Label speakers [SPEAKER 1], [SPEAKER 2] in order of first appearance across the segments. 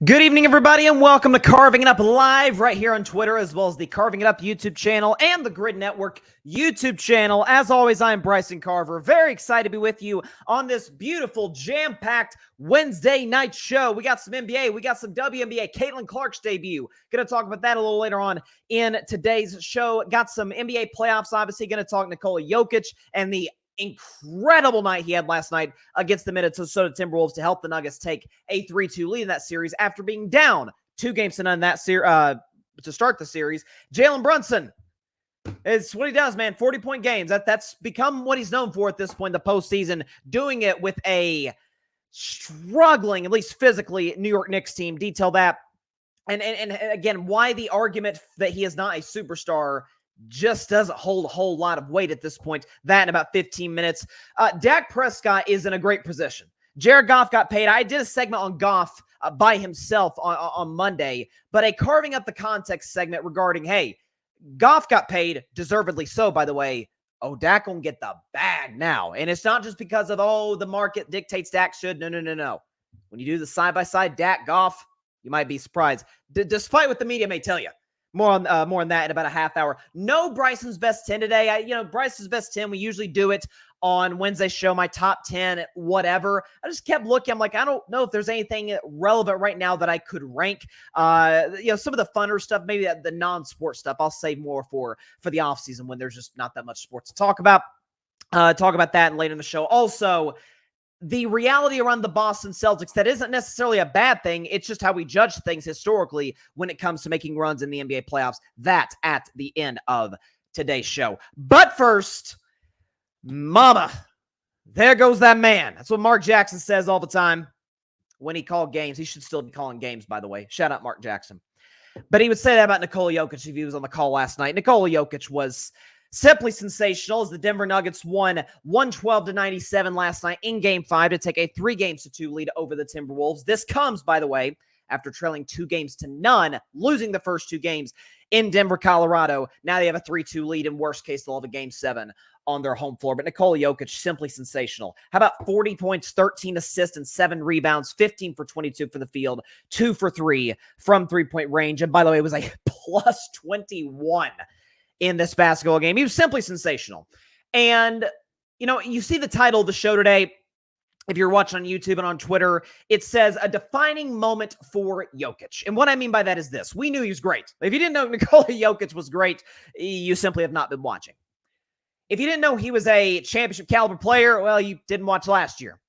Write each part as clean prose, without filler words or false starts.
[SPEAKER 1] Good evening, everybody, and welcome to Carving It Up Live right here on Twitter, as well as the Carving It Up YouTube channel and the Grid Network YouTube channel. As always, I'm Bryson Carver. Very excited to be with you on this beautiful, jam-packed Wednesday night show. We got some NBA, we got some WNBA, Caitlin Clark's debut. Going to talk about that a little later on in today's show. Got some NBA playoffs, obviously. Going to talk Nikola Jokic and the incredible night he had last night against the Minnesota Timberwolves to help the Nuggets take a 3-2 lead in that series after being down 2-0 that to start the series. Jalen Brunson, it's what he does, man. 40-point games. That's become what he's known for at this point in the postseason, doing it with a struggling, at least physically, New York Knicks team. Detail that. And again, why the argument that he is not a superstar just doesn't hold a whole lot of weight at this point. That in about 15 minutes. Dak Prescott is in a great position. Jared Goff got paid. I did a segment on Goff by himself on Monday, but a carving up the context segment regarding, hey, Goff got paid, deservedly so, by the way. Oh, Dak gonna get the bag now. And it's not just because of, oh, the market dictates Dak should. No. When you do the side-by-side Dak Goff, you might be surprised, despite what the media may tell you. More on that in about a half hour. No Bryson's Best 10 today. Bryson's Best 10, we usually do it on Wednesday's show, my top 10, whatever. I just kept looking. I'm like, I don't know if there's anything relevant right now that I could rank. Some of the funner stuff, maybe the non-sports stuff, I'll save more for the offseason when there's just not that much sports to talk about. Talk about that later in the show. Also, the reality around the Boston Celtics, that isn't necessarily a bad thing. It's just how we judge things historically when it comes to making runs in the NBA playoffs. That at the end of today's show. But first, mama, there goes that man. That's what Mark Jackson says all the time when he called games. He should still be calling games, by the way. Shout out Mark Jackson. But he would say that about Nikola Jokic if he was on the call last night. Nikola Jokic was simply sensational as the Denver Nuggets won 112-97 last night in Game 5 to take a 3-2 lead over the Timberwolves. This comes, by the way, after trailing 2-0, losing the first 2 games in Denver, Colorado. Now they have a 3-2 lead. In worst case, they'll have a Game 7 on their home floor. But Nikola Jokic, simply sensational. How about 40 points, 13 assists, and 7 rebounds, 15 for 22 for the field, 2 for 3 from three-point range. And by the way, it was a plus 21 in this basketball game. He was simply sensational. And, you see the title of the show today. If you're watching on YouTube and on Twitter, it says a defining moment for Jokic. And what I mean by that is this. We knew he was great. If you didn't know Nikola Jokic was great, you simply have not been watching. If you didn't know he was a championship caliber player, well, you didn't watch last year.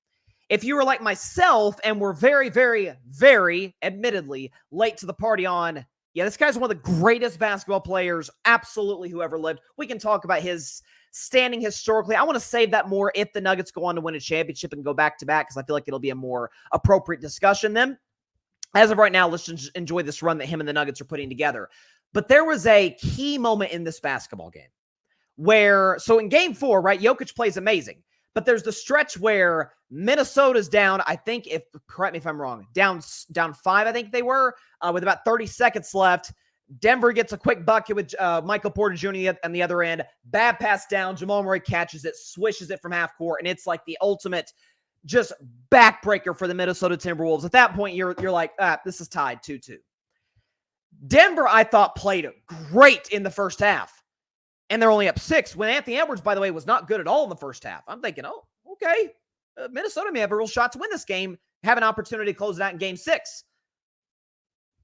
[SPEAKER 1] If you were like myself and were very, very, very, admittedly, late to the party on, yeah, this guy's one of the greatest basketball players, absolutely, who ever lived. We can talk about his standing historically. I want to save that more if the Nuggets go on to win a championship and go back-to-back, because I feel like it'll be a more appropriate discussion then. As of right now, let's just enjoy this run that him and the Nuggets are putting together. But there was a key moment in this basketball game where, so in Game 4, right, Jokic plays amazing. But there's the stretch where Minnesota's down, I think, correct me if I'm wrong, down 5, I think they were, with about 30 seconds left. Denver gets a quick bucket with Michael Porter Jr. on the other end. Bad pass down. Jamal Murray catches it, swishes it from half court, and it's like the ultimate just backbreaker for the Minnesota Timberwolves. At that point, you're like, this is tied 2-2. Denver, I thought, played great in the first half. And they're only up 6 when Anthony Edwards, by the way, was not good at all in the first half. I'm thinking, oh, okay. Minnesota may have a real shot to win this game, have an opportunity to close it out in Game 6.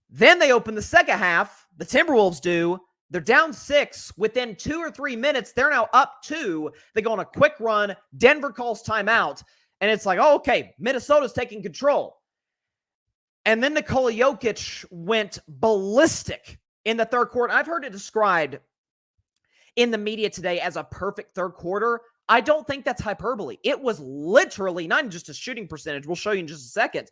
[SPEAKER 1] Then they open the second half. The Timberwolves do. They're down 6. Within 2 or 3 minutes, they're now up 2. They go on a quick run. Denver calls timeout. And it's like, oh, okay, Minnesota's taking control. And then Nikola Jokic went ballistic in the third quarter. I've heard it described in the media today as a perfect third quarter. I don't think that's hyperbole. It was literally not just a shooting percentage. We'll show you in just a second.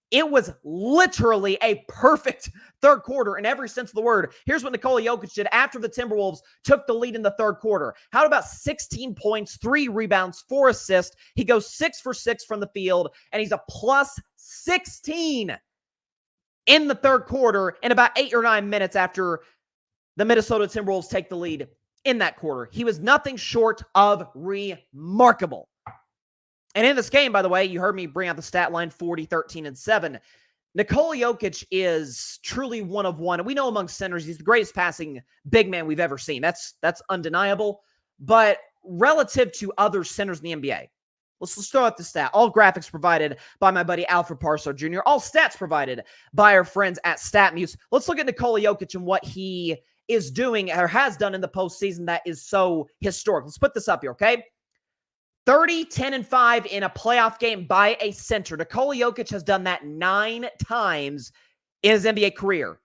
[SPEAKER 1] It was literally a perfect third quarter in every sense of the word. Here's what Nikola Jokic did after the Timberwolves took the lead in the third quarter. How about 16 points, 3 rebounds, 4 assists? He goes 6 for 6 from the field, and he's a plus 16 in the third quarter in about 8 or 9 minutes after the Minnesota Timberwolves take the lead in that quarter. He was nothing short of remarkable. And in this game, by the way, you heard me bring out the stat line 40, 13, and 7. Nikola Jokic is truly one of one. And we know among centers, he's the greatest passing big man we've ever seen. That's undeniable. But relative to other centers in the NBA, let's throw out the stat. All graphics provided by my buddy Alfred Parso Jr. All stats provided by our friends at StatMuse. Let's look at Nikola Jokic and what he is doing or has done in the postseason that is so historic. Let's put this up here, okay? 30, 10, and 5 in a playoff game by a center. Nikola Jokic has done that 9 times in his NBA career.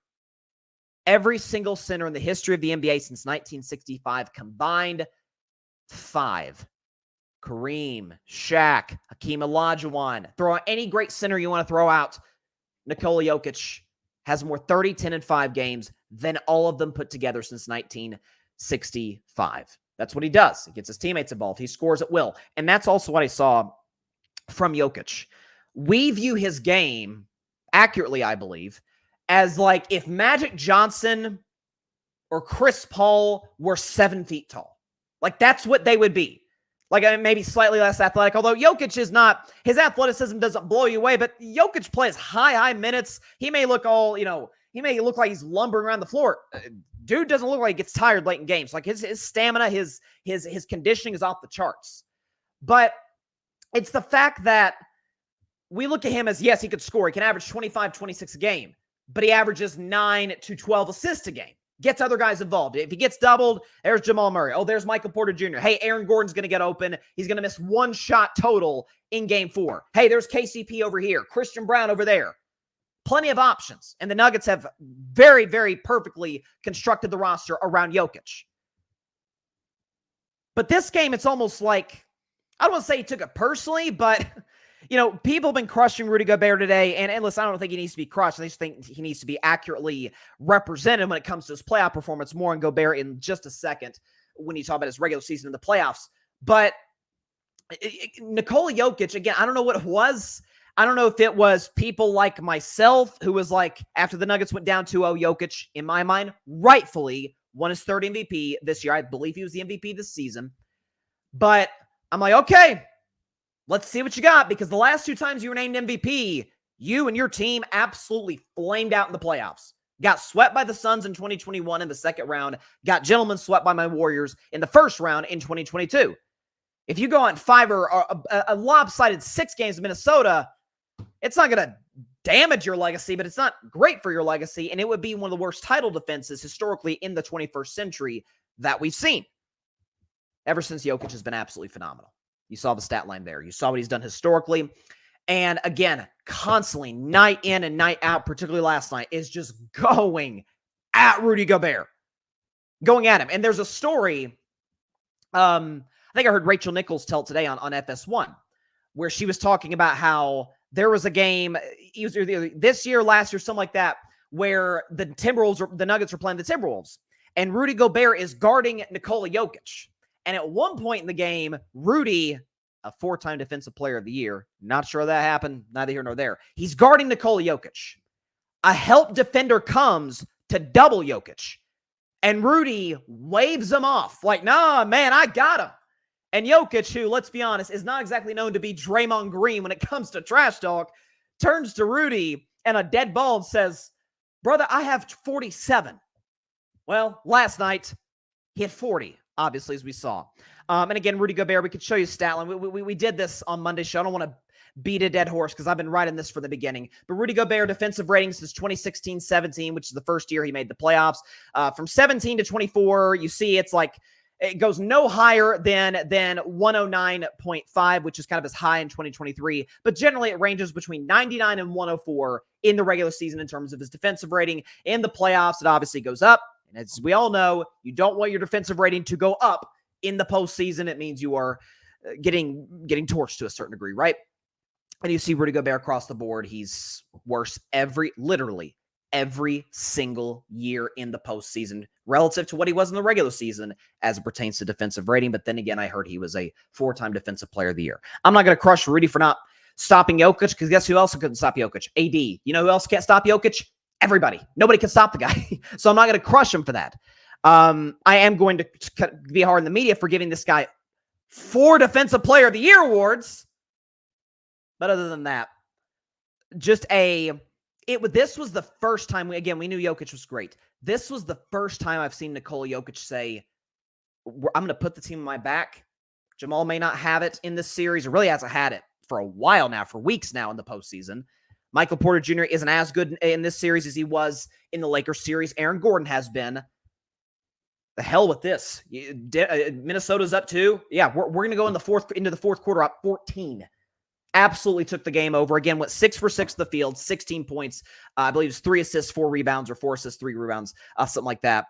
[SPEAKER 1] Every single center in the history of the NBA since 1965 combined, 5. Kareem, Shaq, Hakeem Olajuwon. Throw out any great center you want to throw out. Nikola Jokic has more 30, 10, and 5 games than all of them put together since 1965. That's what he does. He gets his teammates involved. He scores at will. And that's also what I saw from Jokic. We view his game, accurately, I believe, as like if Magic Johnson or Chris Paul were 7 feet tall. Like that's what they would be. Like maybe slightly less athletic, although Jokic is not, his athleticism doesn't blow you away, but Jokic plays high minutes. He may look all, he may look like he's lumbering around the floor. Dude doesn't look like he gets tired late in games. Like his stamina, his conditioning is off the charts. But it's the fact that we look at him as, yes, he could score. He can average 25, 26 a game, but he averages 9 to 12 assists a game. Gets other guys involved. If he gets doubled, there's Jamal Murray. Oh, there's Michael Porter Jr. Hey, Aaron Gordon's going to get open. He's going to miss 1 shot total in game 4. Hey, there's KCP over here. Christian Brown over there. Plenty of options. And the Nuggets have very, very perfectly constructed the roster around Jokic. But this game, it's almost like, I don't want to say he took it personally, but, people have been crushing Rudy Gobert today. And listen, I don't think he needs to be crushed. I just think he needs to be accurately represented when it comes to his playoff performance. More on Gobert in just a second when you talk about his regular season in the playoffs. But Nikola Jokic, again, I don't know what it was. I don't know if it was people like myself who was like, after the Nuggets went down 2-0, Jokic, in my mind, rightfully won his 3rd MVP this year. I believe he was the MVP this season. But I'm like, okay, let's see what you got, because the last 2 times you were named MVP, you and your team absolutely flamed out in the playoffs. Got swept by the Suns in 2021 in the second round. Got gentlemen swept by my Warriors in the first round in 2022. If you go on 5 or a lopsided 6 games in Minnesota, it's not going to damage your legacy, but it's not great for your legacy, and it would be one of the worst title defenses historically in the 21st century that we've seen. Ever since Jokic has been absolutely phenomenal. You saw the stat line there. You saw what he's done historically. And again, constantly, night in and night out, particularly last night, is just going at Rudy Gobert. Going at him. And there's a story, I think I heard Rachel Nichols tell today on FS1, where she was talking about how there was a game, either this year, last year, something like that, where the Nuggets were playing the Timberwolves. And Rudy Gobert is guarding Nikola Jokic. And at one point in the game, Rudy, a 4-time Defensive Player of the Year, not sure that happened, neither here nor there, he's guarding Nikola Jokic. A help defender comes to double Jokic. And Rudy waves him off like, nah, man, I got him. And Jokic, who, let's be honest, is not exactly known to be Draymond Green when it comes to trash talk, turns to Rudy and a dead ball says, brother, I have 47. Well, last night, he had 40, obviously, as we saw. And again, Rudy Gobert, we could show you stat line. We did this on Monday's show. I don't want to beat a dead horse because I've been writing this from the beginning. But Rudy Gobert defensive ratings since 2016-17, which is the first year he made the playoffs. From 17 to 24, you see it's like, it goes no higher than 109.5, which is kind of as high in 2023. But generally, it ranges between 99 and 104 in the regular season in terms of his defensive rating. In the playoffs, it obviously goes up. And as we all know, you don't want your defensive rating to go up in the postseason. It means you are getting torched to a certain degree, right? And you see Rudy Gobert across the board. He's worse literally every single year in the postseason relative to what he was in the regular season as it pertains to defensive rating. But then again, I heard he was a 4-time Defensive Player of the Year. I'm not going to crush Rudy for not stopping Jokic, because guess who else couldn't stop Jokic? AD. You know who else can't stop Jokic? Everybody. Nobody can stop the guy. So I'm not going to crush him for that. I am going to be hard in the media for giving this guy 4 Defensive Player of the Year awards. But other than that, just This was the first time, we knew Jokic was great. This was the first time I've seen Nikola Jokic say, I'm going to put the team on my back. Jamal may not have it in this series, or really hasn't had it for a while now, for weeks now in the postseason. Michael Porter Jr. isn't as good in this series as he was in the Lakers series. Aaron Gordon has been. The hell with this. Minnesota's up 2. Yeah, we're going to go into the fourth quarter up 14. Absolutely took the game over. Again, went 6 for 6 to the field, 16 points. I believe it was 3 assists, 4 rebounds, or 4 assists, 3 rebounds, something like that.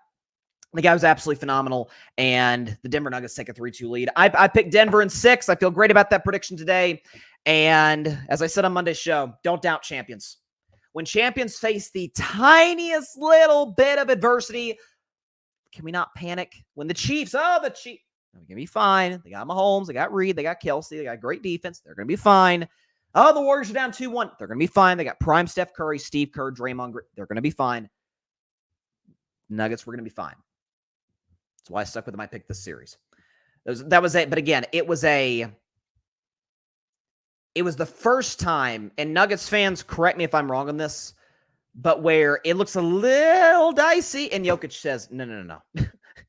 [SPEAKER 1] The guy was absolutely phenomenal, and the Denver Nuggets take a 3-2 lead. I picked Denver in 6. I feel great about that prediction today. And as I said on Monday's show, don't doubt champions. When champions face the tiniest little bit of adversity, can we not panic? When the Chiefs, they're going to be fine. They got Mahomes, they got Reed, they got Kelsey, they got great defense. They're going to be fine. Oh, the Warriors are down 2-1. They're going to be fine. They got prime Steph Curry, Steve Kerr, Draymond Green. They're going to be fine. Nuggets were going to be fine. That's why I stuck with my pick this series. That was it. But again, it was the first time, and Nuggets fans, correct me if I'm wrong on this, but where it looks a little dicey, and Jokic says, no.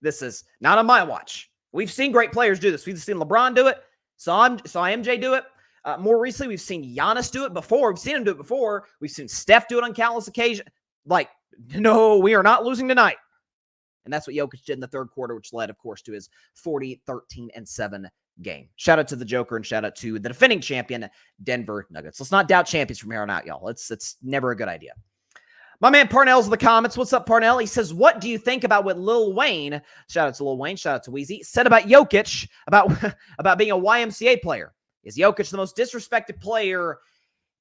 [SPEAKER 1] This is not on my watch. We've seen great players do this. We've seen LeBron do it. Saw MJ do it. More recently, we've seen Giannis do it before. We've seen him do it before. We've seen Steph do it on countless occasions. Like, no, we are not losing tonight. And that's what Jokic did in the third quarter, which led, of course, to his 40-13-7 game. Shout out to the Joker and shout out to the defending champion, Denver Nuggets. Let's not doubt champions from here on out, y'all. It's never a good idea. My man Parnell's in the comments. What's up, Parnell? He says, what do you think about what Lil Wayne, shout out to Lil Wayne, shout out to Weezy, said about Jokic, about being a YMCA player? Is Jokic the most disrespected player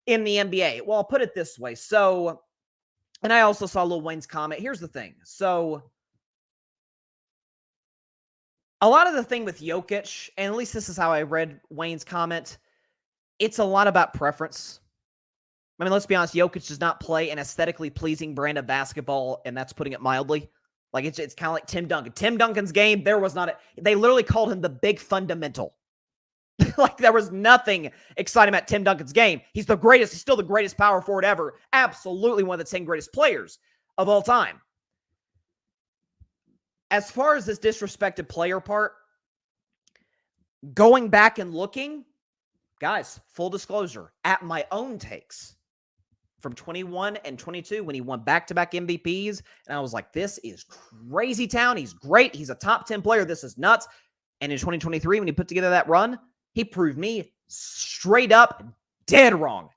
[SPEAKER 1] in the NBA? Well, I'll put it this way. So, and I also saw Lil Wayne's comment. Here's the thing. So, a lot of the thing with Jokic, and at least this is how I read Wayne's comment, it's a lot about preference. I mean, let's be honest, Jokic does not play an aesthetically pleasing brand of basketball, and that's putting it mildly. Like, it's kind of like Tim Duncan. Tim Duncan's game, there was not they literally called him the big fundamental. Like, there was nothing exciting about Tim Duncan's game. He's the greatest. He's still the greatest power forward ever. Absolutely one of the 10 greatest players of all time. As far as this disrespected player part, going back and looking, guys, full disclosure, at my own takes from 21 and 22 when he won back-to-back MVPs, and I was like, this is crazy town. He's great. He's a top 10 player. This is nuts. And in 2023, when he put together that run, he proved me straight up dead wrong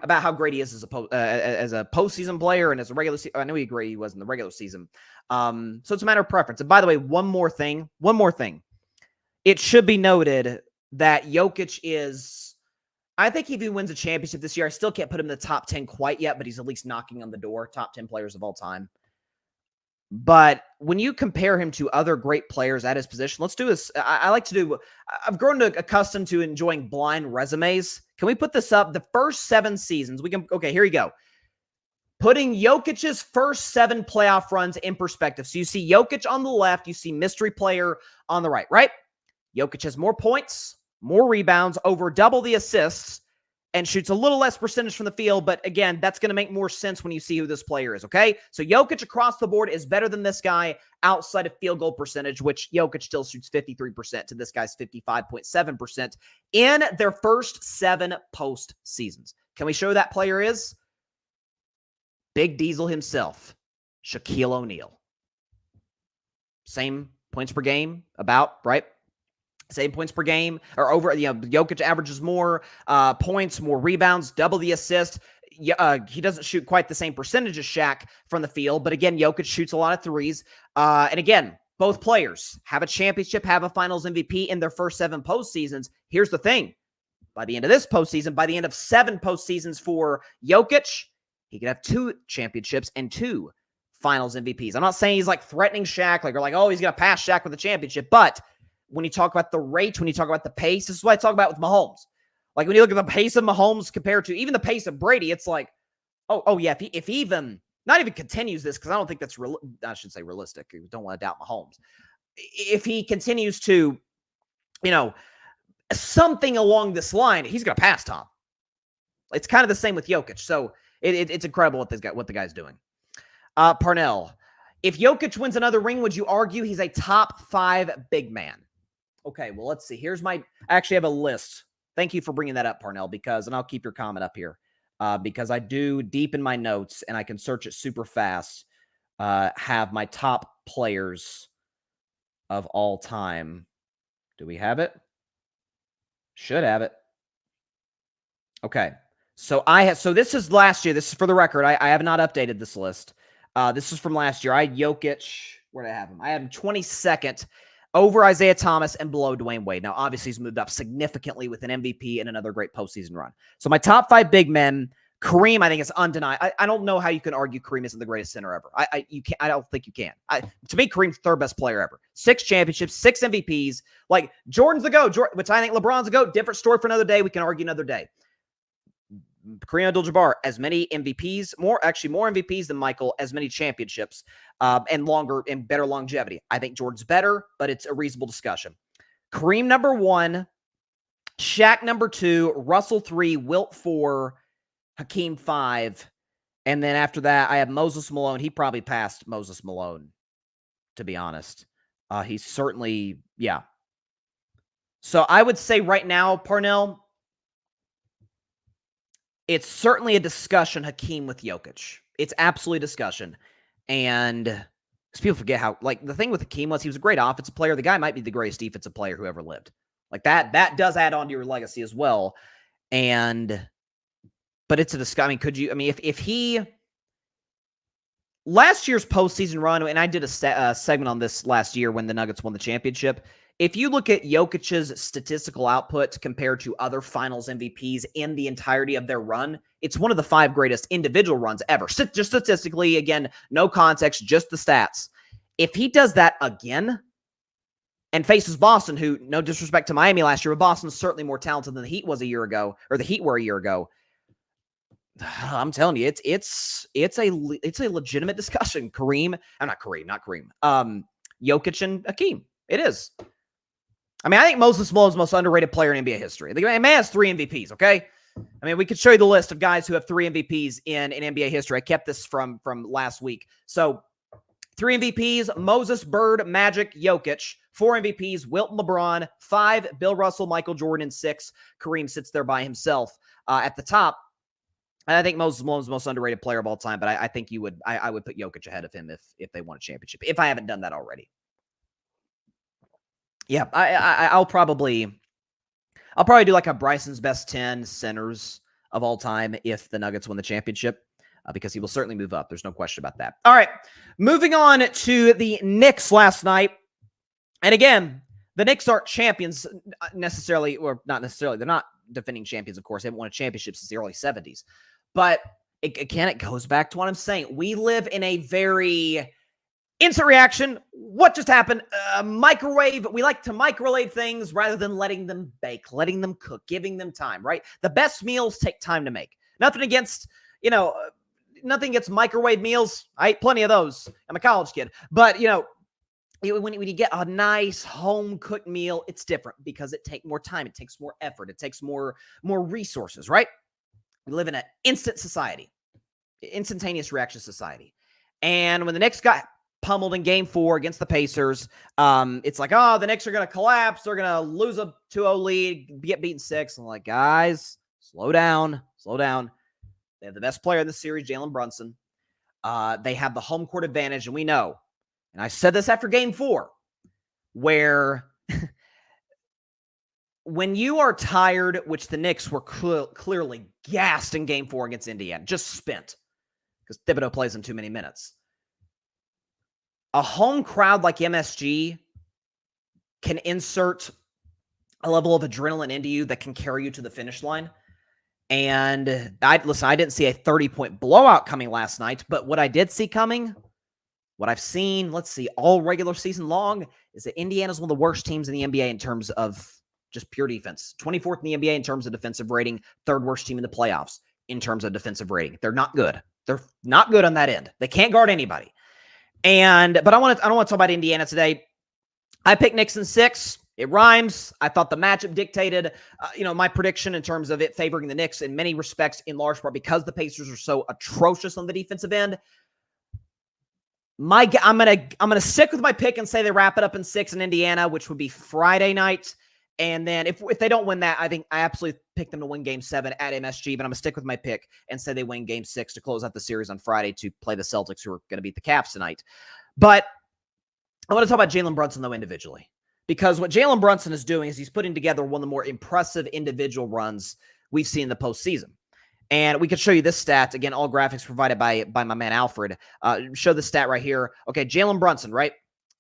[SPEAKER 1] about how great he is as a postseason player and as a regular season. I know he great he was in the regular season. So it's a matter of preference. And by the way, one more thing. It should be noted that Jokic is, I think if he wins a championship this year, I still can't put him in the top 10 quite yet, but he's at least knocking on the door, top 10 players of all time. But when you compare him to other great players at his position, let's do this. I've grown accustomed to enjoying blind resumes. Can we put this up? The first 7 seasons, okay, here you go. Putting Jokic's first 7 playoff runs in perspective. So you see Jokic on the left, you see mystery player on the right? Jokic has more points, more rebounds, over double the assists, and shoots a little less percentage from the field. But again, that's going to make more sense when you see who this player is, okay? So Jokic across the board is better than this guy outside of field goal percentage, which Jokic still shoots 53% to this guy's 55.7% in their first 7 post seasons. Can we show who that player is? Big Diesel himself, Shaquille O'Neal. Same points per game, about, right? Same points per game, or over, Jokic averages more points, more rebounds, double the assist. He doesn't shoot quite the same percentage as Shaq from the field, but again, Jokic shoots a lot of threes. And again, both players have a championship, have a finals MVP in their first 7 postseasons. Here's the thing. By the end of this postseason, by the end of 7 postseasons for Jokic, he could have 2 championships and 2 finals MVPs. I'm not saying he's like threatening Shaq, he's going to pass Shaq with a championship, but when you talk about the rate, when you talk about the pace, this is what I talk about with Mahomes. Like, when you look at the pace of Mahomes compared to even the pace of Brady, it's like, oh yeah, if he even, not even continues this, because I don't think that's, I should say realistic. You don't want to doubt Mahomes. If he continues to, something along this line, he's going to pass Tom. It's kind of the same with Jokic. So It's incredible what the guy's doing. Parnell, if Jokic wins another ring, would you argue he's a top 5 big man? Okay, well, let's see. I actually have a list. Thank you for bringing that up, Parnell, and I'll keep your comment up here because I do deep in my notes and I can search it super fast. Have my top players of all time. Do we have it? Should have it. Okay. So this is last year. This is for the record. I have not updated this list. This is from last year. I had Jokic. Where did I have him? I had him 22nd over Isaiah Thomas and below Dwayne Wade. Now, obviously, he's moved up significantly with an MVP and another great postseason run. So my top 5 big men, Kareem, I think is undeniable. I don't know how you can argue Kareem isn't the greatest center ever. I don't think you can. To me, Kareem's third best player ever. 6 championships, 6 MVPs. Like Jordan's the GOAT, which I think LeBron's the GOAT. Different story for another day. We can argue another day. Kareem Abdul-Jabbar, as many MVPs, more MVPs than Michael, as many championships, and longer and better longevity. I think Jordan's better, but it's a reasonable discussion. Kareem number 1, Shaq number 2, Russell 3, Wilt 4, Hakeem 5, and then after that, I have Moses Malone. He probably passed Moses Malone, to be honest. He's certainly, yeah. So I would say right now, Parnell, it's certainly a discussion, Hakeem with Jokic. It's absolutely a discussion. And because people forget how, like, the thing with Hakeem was he was a great offensive player. The guy might be the greatest defensive player who ever lived. Like, that does add on to your legacy as well. But it's a discussion. I mean, if he, last year's postseason run, and I did a segment on this last year when the Nuggets won the championship. If you look at Jokic's statistical output compared to other finals MVPs in the entirety of their run, it's one of the 5 greatest individual runs ever. Just statistically, again, no context, just the stats. If he does that again and faces Boston, who, no disrespect to Miami last year, but Boston's certainly more talented than the Heat was a year ago, or the Heat were a year ago. I'm telling you, it's a legitimate discussion. Jokic and Hakeem. It is. I mean, I think Moses Malone's the most underrated player in NBA history. The man has 3 MVPs, okay? I mean, we could show you the list of guys who have 3 MVPs in NBA history. I kept this from last week. So, 3 MVPs, Moses, Bird, Magic, Jokic. 4 MVPs, Wilt and LeBron. 5, Bill Russell, Michael Jordan. And 6, Kareem sits there by himself at the top. And I think Moses Malone's the most underrated player of all time, but I think I would put Jokic ahead of him if they won a championship, if I haven't done that already. Yeah, I'll probably do like a Bryson's best 10 centers of all time if the Nuggets win the championship, because he will certainly move up. There's no question about that. All right, moving on to the Knicks last night. And again, the Knicks aren't champions necessarily, or not necessarily. They're not defending champions, of course. They haven't won a championship since the early 70s. But it goes back to what I'm saying. We live in a very instant reaction. What just happened? Microwave. We like to microwave things rather than letting them bake, letting them cook, giving them time, right? The best meals take time to make. Nothing against microwave meals. I ate plenty of those. I'm a college kid. But, when you get a nice home-cooked meal, it's different because it takes more time. It takes more effort. It takes more resources, right? We live in an instant society, instantaneous reaction society. And when the Knicks got pummeled in Game 4 against the Pacers, it's like, the Knicks are going to collapse. They're going to lose a 2-0 lead, get beaten 6. I'm like, guys, slow down. They have the best player in the series, Jalen Brunson. They have the home court advantage, and we know. And I said this after Game 4, where when you are tired, which the Knicks were clearly gassed in Game 4 against Indiana, just spent, because Thibodeau plays in too many minutes. A home crowd like MSG can insert a level of adrenaline into you that can carry you to the finish line. And I didn't see a 30-point blowout coming last night, but what I did see coming, what I've seen, all regular season long, is that Indiana's one of the worst teams in the NBA in terms of just pure defense. 24th in the NBA in terms of defensive rating, 3rd worst team in the playoffs in terms of defensive rating. They're not good. They're not good on that end. They can't guard anybody. But I don't want to talk about Indiana today. I picked Knicks in 6. It rhymes. I thought the matchup dictated, my prediction in terms of it favoring the Knicks in many respects, in large part because the Pacers are so atrocious on the defensive end. I'm gonna stick with my pick and say they wrap it up in 6 in Indiana, which would be Friday night. And then if they don't win that, I think I absolutely pick them to win Game 7 at MSG. But I'm gonna stick with my pick and say they win Game 6 to close out the series on Friday to play the Celtics, who are going to beat the Cavs tonight. But I want to talk about Jalen Brunson though individually, because what Jalen Brunson is doing is he's putting together one of the more impressive individual runs we've seen in the postseason. And we could show you this stat. Again, all graphics provided by my man Alfred. Show the stat right here. Okay, Jalen Brunson, right?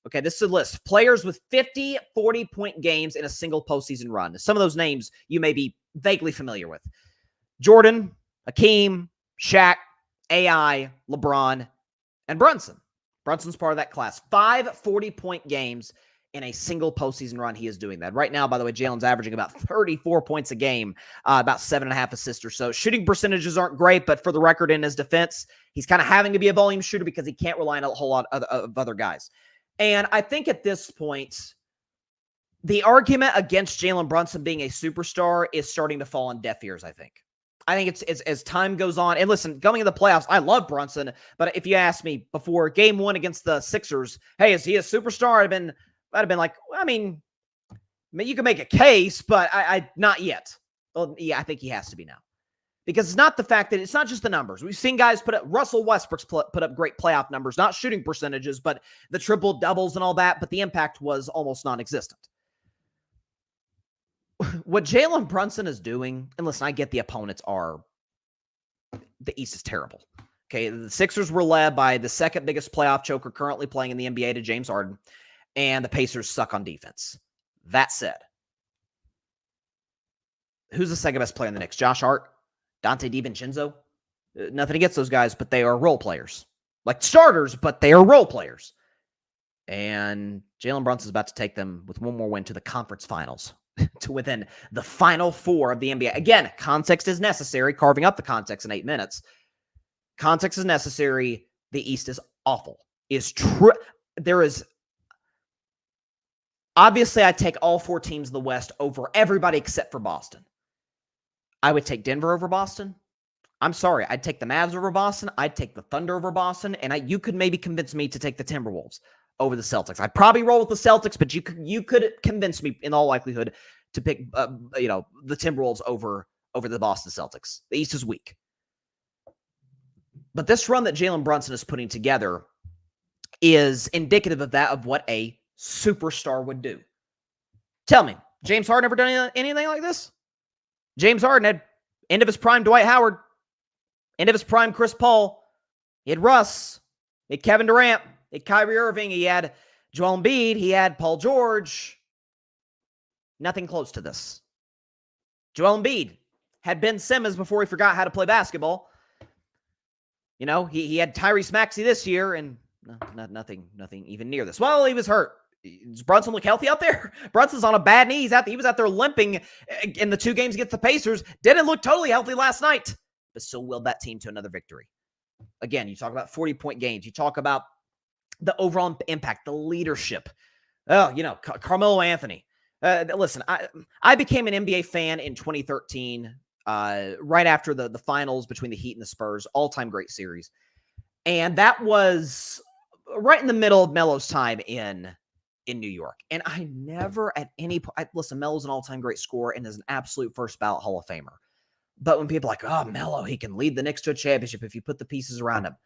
[SPEAKER 1] Okay, this is a list. Players with 50, 40-point games in a single postseason run. Some of those names you may be vaguely familiar with. Jordan, Hakeem, Shaq, AI, LeBron, and Brunson. Brunson's part of that class. 5 40-point games in a single postseason run. He is doing that. Right now, by the way, Jalen's averaging about 34 points a game, about 7.5 assists or so. Shooting percentages aren't great, but for the record, in his defense, he's kind of having to be a volume shooter because he can't rely on a whole lot of other guys. And I think at this point, the argument against Jalen Brunson being a superstar is starting to fall on deaf ears, I think. I think it's as time goes on. And listen, going into the playoffs, I love Brunson. But if you asked me before Game 1 against the Sixers, hey, is he a superstar? I'd have been like, well, I mean, you can make a case, but I not yet. Well, yeah, I think he has to be now. Because it's not the fact that it's not just the numbers. We've seen guys put up, Russell Westbrook's put up great playoff numbers, not shooting percentages, but the triple doubles and all that. But the impact was almost non-existent. What Jalen Brunson is doing, and listen, I get the opponents are, the East is terrible. Okay, the Sixers were led by the second biggest playoff choker currently playing in the NBA to James Harden, and the Pacers suck on defense. That said, who's the second best player in the Knicks? Josh Hart? Dante DiVincenzo? Nothing against those guys, but they are role players. Like starters, but they are role players. And Jalen Brunson's about to take them with one more win to the conference finals, to within the final 4 of the NBA. Again, context is necessary. Carving up the context in 8 minutes. Context is necessary. The East is awful. There is... Obviously, I'd take all 4 teams in the West over everybody except for Boston. I would take Denver over Boston. I'm sorry. I'd take the Mavs over Boston. I'd take the Thunder over Boston. And you could maybe convince me to take the Timberwolves over the Celtics. I'd probably roll with the Celtics, but you could convince me in all likelihood to pick the Timberwolves over the Boston Celtics. The East is weak. But this run that Jalen Brunson is putting together is indicative of that, of what a superstar would do. Tell me, James Harden ever done anything like this? James Harden had end of his prime Dwight Howard, end of his prime Chris Paul. He had Russ, he had Kevin Durant, he had Kyrie Irving, he had Joel Embiid, he had Paul George. Nothing close to this. Joel Embiid had Ben Simmons before he forgot how to play basketball. He had Tyrese Maxey this year, and nothing even near this. Well, he was hurt. Does Brunson look healthy out there? Brunson's on a bad knee. He was out there limping in the 2 games against the Pacers. Didn't look totally healthy last night, but still willed that team to another victory. Again, you talk about 40-point games. You talk about the overall impact, the leadership. Carmelo Anthony. Listen, I became an NBA fan in 2013, right after the finals between the Heat and the Spurs. All-time great series. And that was right in the middle of Melo's time in New York. And I never at any point, listen, Melo's an all-time great scorer and is an absolute first ballot Hall of Famer. But when people are like, oh, Melo, he can lead the Knicks to a championship if you put the pieces around him.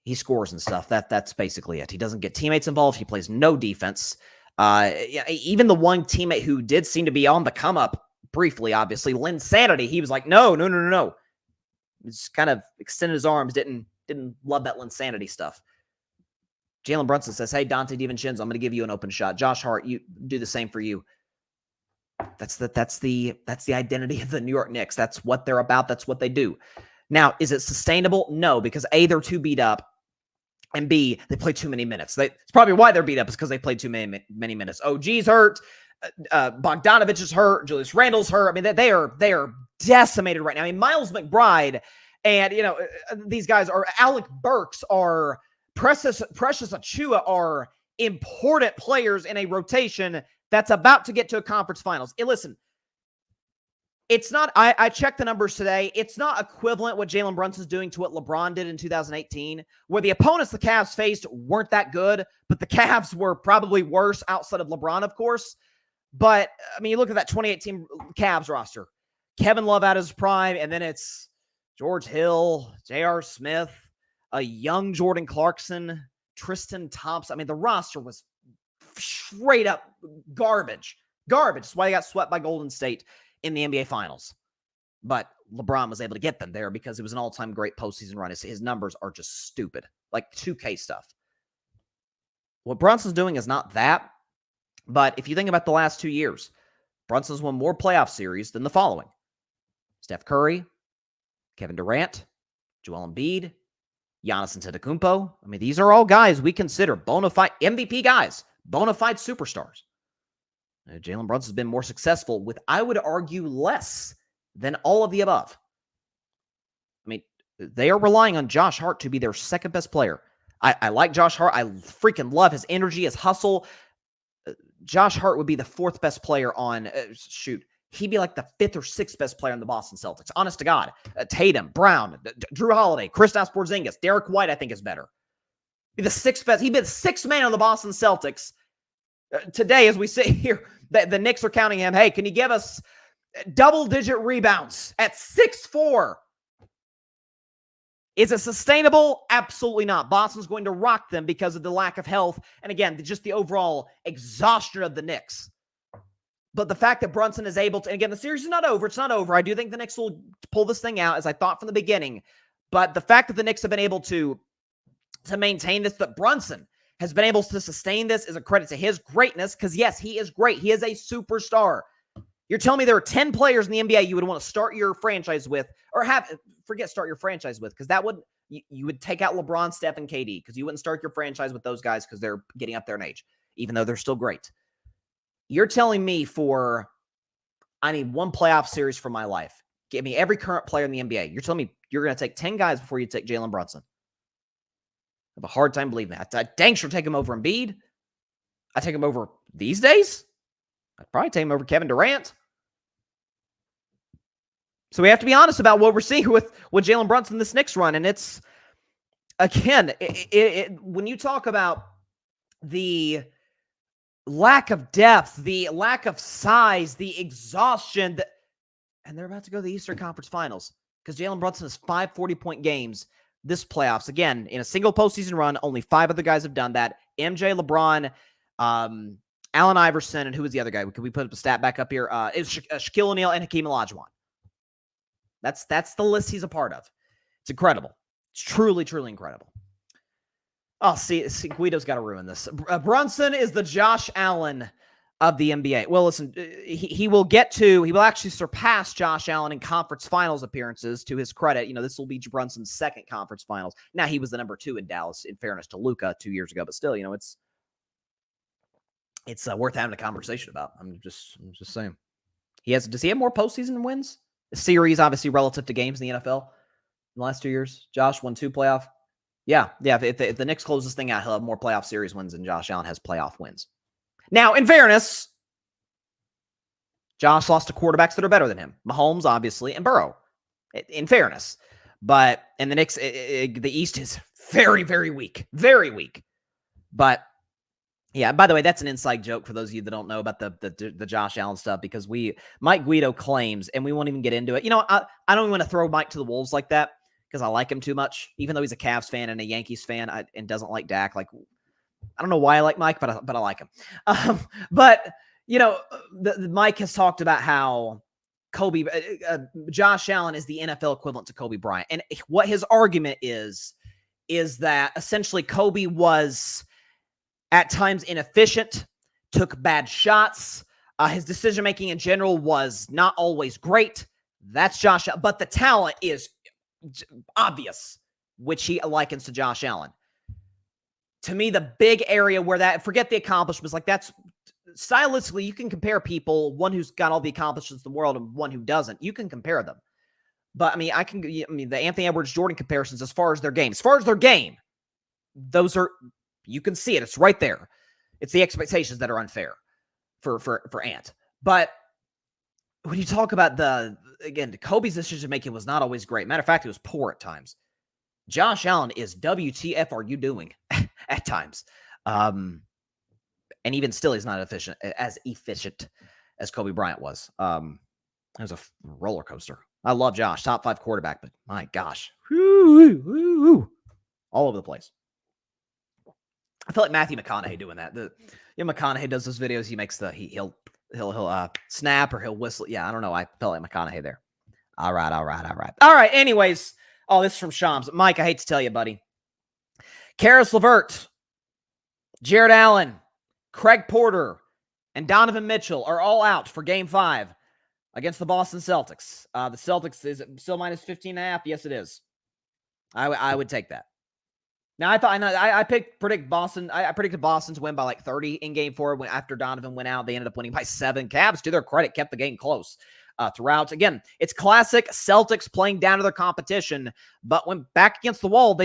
[SPEAKER 1] He scores and stuff. That's basically it. He doesn't get teammates involved. He plays no defense. Even the one teammate who did seem to be on the come up briefly, obviously, Linsanity, he was like, no. Just kind of extended his arms, didn't love that Linsanity stuff. Jalen Brunson says, hey, Dante DiVincenzo, I'm going to give you an open shot. Josh Hart, you do the same for you. That's the identity of the New York Knicks. That's what they're about. That's what they do. Now, is it sustainable? No, because A, they're too beat up, and B, they play too many minutes. It's probably why they're beat up, is because they played too many minutes. OG's hurt. Bogdanovich is hurt. Julius Randle's hurt. I mean, they are decimated right now. I mean, Miles McBride and, these guys are Alec Burks, are Precious Achua are important players in a rotation that's about to get to a conference finals. And listen, it's not, I checked the numbers today. It's not equivalent what Jalen Brunson's doing to what LeBron did in 2018, where the opponents the Cavs faced weren't that good, but the Cavs were probably worse outside of LeBron, of course. But, I mean, you look at that 2018 Cavs roster. Kevin Love at his prime, and then it's George Hill, J.R. Smith, a young Jordan Clarkson, Tristan Thompson. I mean, the roster was straight up garbage. Garbage. That's why they got swept by Golden State in the NBA Finals. But LeBron was able to get them there because it was an all-time great postseason run. His numbers are just stupid, like 2K stuff. What Brunson's doing is not that, but if you think about the last 2 years, Brunson's won more playoff series than the following: Steph Curry, Kevin Durant, Joel Embiid, Giannis Antetokounmpo. I mean, these are all guys we consider bona fide MVP guys, bona fide superstars. Jalen Brunson's been more successful with, I would argue, less than all of the above. I mean, they are relying on Josh Hart to be their second best player. I like Josh Hart. I freaking love his energy, his hustle. Josh Hart would be the fourth best player on, he'd be like the fifth or sixth best player on the Boston Celtics. Honest to God. Tatum, Brown, Drew Holiday, Kristaps Porzingis, Derek White, I think is better. Be the sixth best. He'd be the sixth man on the Boston Celtics. Today, as we sit here, the Knicks are counting him. Hey, can you give us double-digit rebounds at 6'4"? Is it sustainable? Absolutely not. Boston's going to rock them because of the lack of health. And again, just the overall exhaustion of the Knicks. But the fact that Brunson is able to, and again, the series is not over. It's not over. I do think the Knicks will pull this thing out, as I thought from the beginning. But the fact that the Knicks have been able to maintain this, that Brunson has been able to sustain this, is a credit to his greatness, because yes, he is great. He is a superstar. You're telling me there are 10 players in the NBA you would want to start your franchise with, or start your franchise with, because that would, you would take out LeBron, Steph, and KD, because you wouldn't start your franchise with those guys because they're getting up there in age, even though they're still great. You're telling me I need one playoff series for my life. Give me every current player in the NBA. You're telling me you're going to take 10 guys before you take Jalen Brunson. I have a hard time believing that. I'd dang sure take him over Embiid. I take him over these days. I'd probably take him over Kevin Durant. So we have to be honest about what we're seeing with Jalen Brunson this Knicks run. And it's, again, when you talk about the lack of depth, the lack of size, the exhaustion, and they're about to go to the Eastern Conference Finals because Jalen Brunson has 5 40-point games this playoffs. Again, in a single postseason run, only 5 other guys have done that. MJ, LeBron, Allen Iverson, and who was the other guy? Could we put up a stat back up here? It's Shaquille O'Neal and Hakeem Olajuwon. That's the list he's a part of. It's incredible. It's truly, truly incredible. Oh, see Guido's got to ruin this. Brunson is the Josh Allen of the NBA. Well, listen, he will actually surpass Josh Allen in conference finals appearances, to his credit. You know, this will be Brunson's second conference finals. Now, he was the number 2 in Dallas, in fairness to Luka 2 years ago, but still, you know, it's worth having a conversation about. I'm just saying. Does he have more postseason wins? A series, obviously, relative to games in the NFL in the last 2 years. Josh won 2 playoff. Yeah. If the Knicks close this thing out, he'll have more playoff series wins than Josh Allen has playoff wins. Now, in fairness, Josh lost to quarterbacks that are better than him. Mahomes, obviously, and Burrow, in fairness. But in the Knicks, the East is very, very weak. Very weak. But, yeah, by the way, that's an inside joke for those of you that don't know about the Josh Allen stuff, because Mike Guido claims, and we won't even get into it. You know, I don't even want to throw Mike to the wolves like that, because I like him too much, even though he's a Cavs fan and a Yankees fan and doesn't like Dak. Like, I don't know why I like Mike, but I like him. But, you know, Mike has talked about how Josh Allen is the NFL equivalent to Kobe Bryant. And what his argument is that essentially Kobe was at times inefficient, took bad shots. His decision-making in general was not always great. That's Josh Allen. But the talent is obvious, which he likens to Josh Allen. To me, the big area where forget the accomplishments, like that's stylistically, you can compare people, one who's got all the accomplishments in the world and one who doesn't. You can compare them. But I mean, the Anthony Edwards Jordan comparisons as far as their game, those are, you can see it. It's right there. It's the expectations that are unfair for Ant. But when you talk about Kobe's decision making was not always great. Matter of fact, it was poor at times. Josh Allen is WTF are you doing at times? And even still, he's not as efficient as Kobe Bryant was. It was a roller coaster. I love Josh, top 5 quarterback, but my gosh, all over the place. I feel like Matthew McConaughey doing that. McConaughey does those videos. He makes he'll snap or he'll whistle. Yeah, I don't know. I felt like McConaughey there. All right. Anyways, this is from Shams. Mike, I hate to tell you, buddy. Karis LeVert, Jared Allen, Craig Porter, and Donovan Mitchell are all out for Game 5 against the Boston Celtics. The Celtics is still minus 15.5. Yes, it is. I would take that. Now, I predicted Boston to win by like 30 in Game 4 after Donovan went out. They ended up winning by 7. Cavs, to their credit, kept the game close throughout. Again, it's classic Celtics playing down to their competition, but when back against the wall,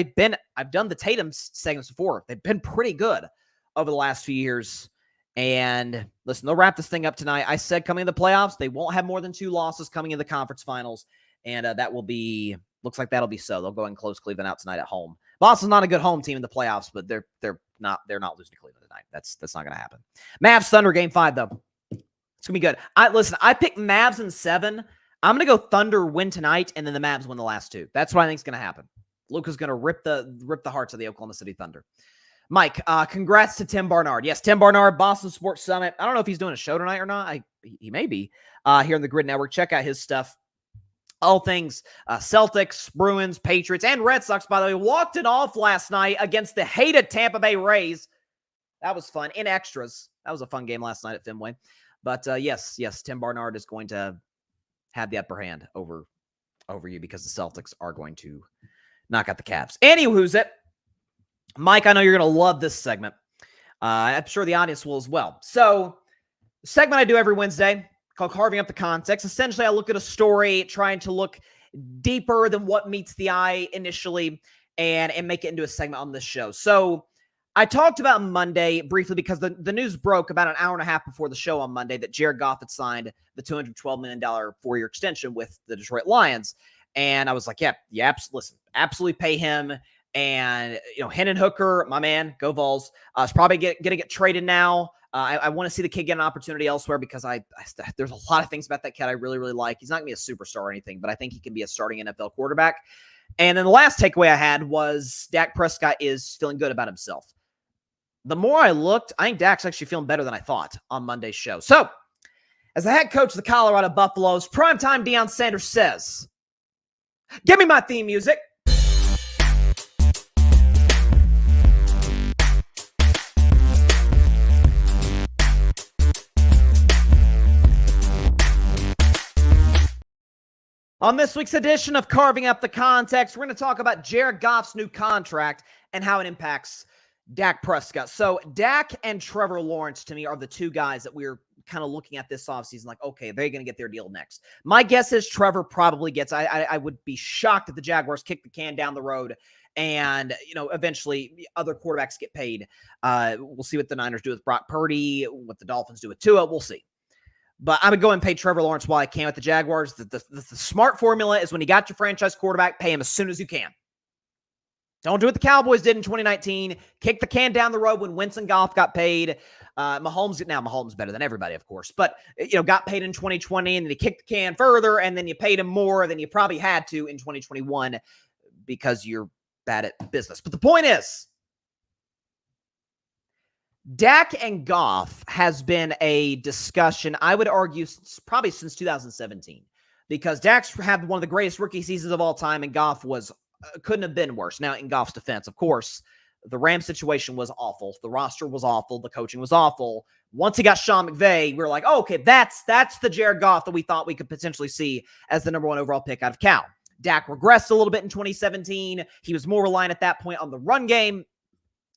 [SPEAKER 1] I've done the Tatum segments before. They've been pretty good over the last few years. And listen, they'll wrap this thing up tonight. I said coming in the playoffs, they won't have more than 2 losses coming in the conference finals. And looks like that'll be so. They'll go and close Cleveland out tonight at home. Boston's not a good home team in the playoffs, but they're not losing to Cleveland tonight. That's not going to happen. Mavs Thunder Game 5 though. It's going to be good. I picked Mavs in 7. I'm going to go Thunder win tonight, and then the Mavs win the last 2. That's what I think is going to happen. Luka's going to rip the hearts of the Oklahoma City Thunder. Mike, congrats to Tim Barnard. Yes, Tim Barnard, Boston Sports Summit. I don't know if he's doing a show tonight or not. He may be here on the Grid Network. Check out his stuff. All things Celtics, Bruins, Patriots, and Red Sox, by the way, walked it off last night against the hated Tampa Bay Rays. That was fun. In extras. That was a fun game last night at Fenway. But yes, Tim Barnard is going to have the upper hand over you because the Celtics are going to knock out the Cavs. Anywho's it. Mike, I know you're going to love this segment. I'm sure the audience will as well. So, the segment I do every Wednesday called Carving Up the Context. Essentially, I look at a story, trying to look deeper than what meets the eye initially and make it into a segment on this show. So, I talked about Monday briefly because the news broke about an hour and a half before the show on Monday that Jared Goff had signed the $212 million 4-year extension with the Detroit Lions. And I was like, absolutely pay him. And, Hendon Hooker, my man, go Vols, is probably going to get traded now. I want to see the kid get an opportunity elsewhere because there's a lot of things about that kid I really, really like. He's not going to be a superstar or anything, but I think he can be a starting NFL quarterback. And then the last takeaway I had was Dak Prescott is feeling good about himself. The more I looked, I think Dak's actually feeling better than I thought on Monday's show. So, as the head coach of the Colorado Buffaloes, primetime Deion Sanders says, "Give me my theme music." On this week's edition of Carving Up the Context, we're going to talk about Jared Goff's new contract and how it impacts Dak Prescott. So Dak and Trevor Lawrence, to me, are the 2 guys that we're kind of looking at this offseason like, okay, they're going to get their deal next. My guess is Trevor probably gets, I would be shocked if the Jaguars kick the can down the road and, eventually other quarterbacks get paid. We'll see what the Niners do with Brock Purdy, what the Dolphins do with Tua. We'll see. But I would go and pay Trevor Lawrence while I can with the Jaguars. The smart formula is when you got your franchise quarterback, pay him as soon as you can. Don't do what the Cowboys did in 2019. Kick the can down the road when Wentz and Goff got paid. Mahomes better than everybody, of course. But, got paid in 2020, and then you kicked the can further, and then you paid him more than you probably had to in 2021 because you're bad at business. But the point is, Dak and Goff has been a discussion, I would argue, probably since 2017, because Dak's had one of the greatest rookie seasons of all time, and Goff couldn't have been worse. Now, in Goff's defense, of course, the Rams situation was awful. The roster was awful. The coaching was awful. Once he got Sean McVay, we were like, oh, okay, that's the Jared Goff that we thought we could potentially see as the number 1 overall pick out of Cal. Dak regressed a little bit in 2017. He was more reliant at that point on the run game.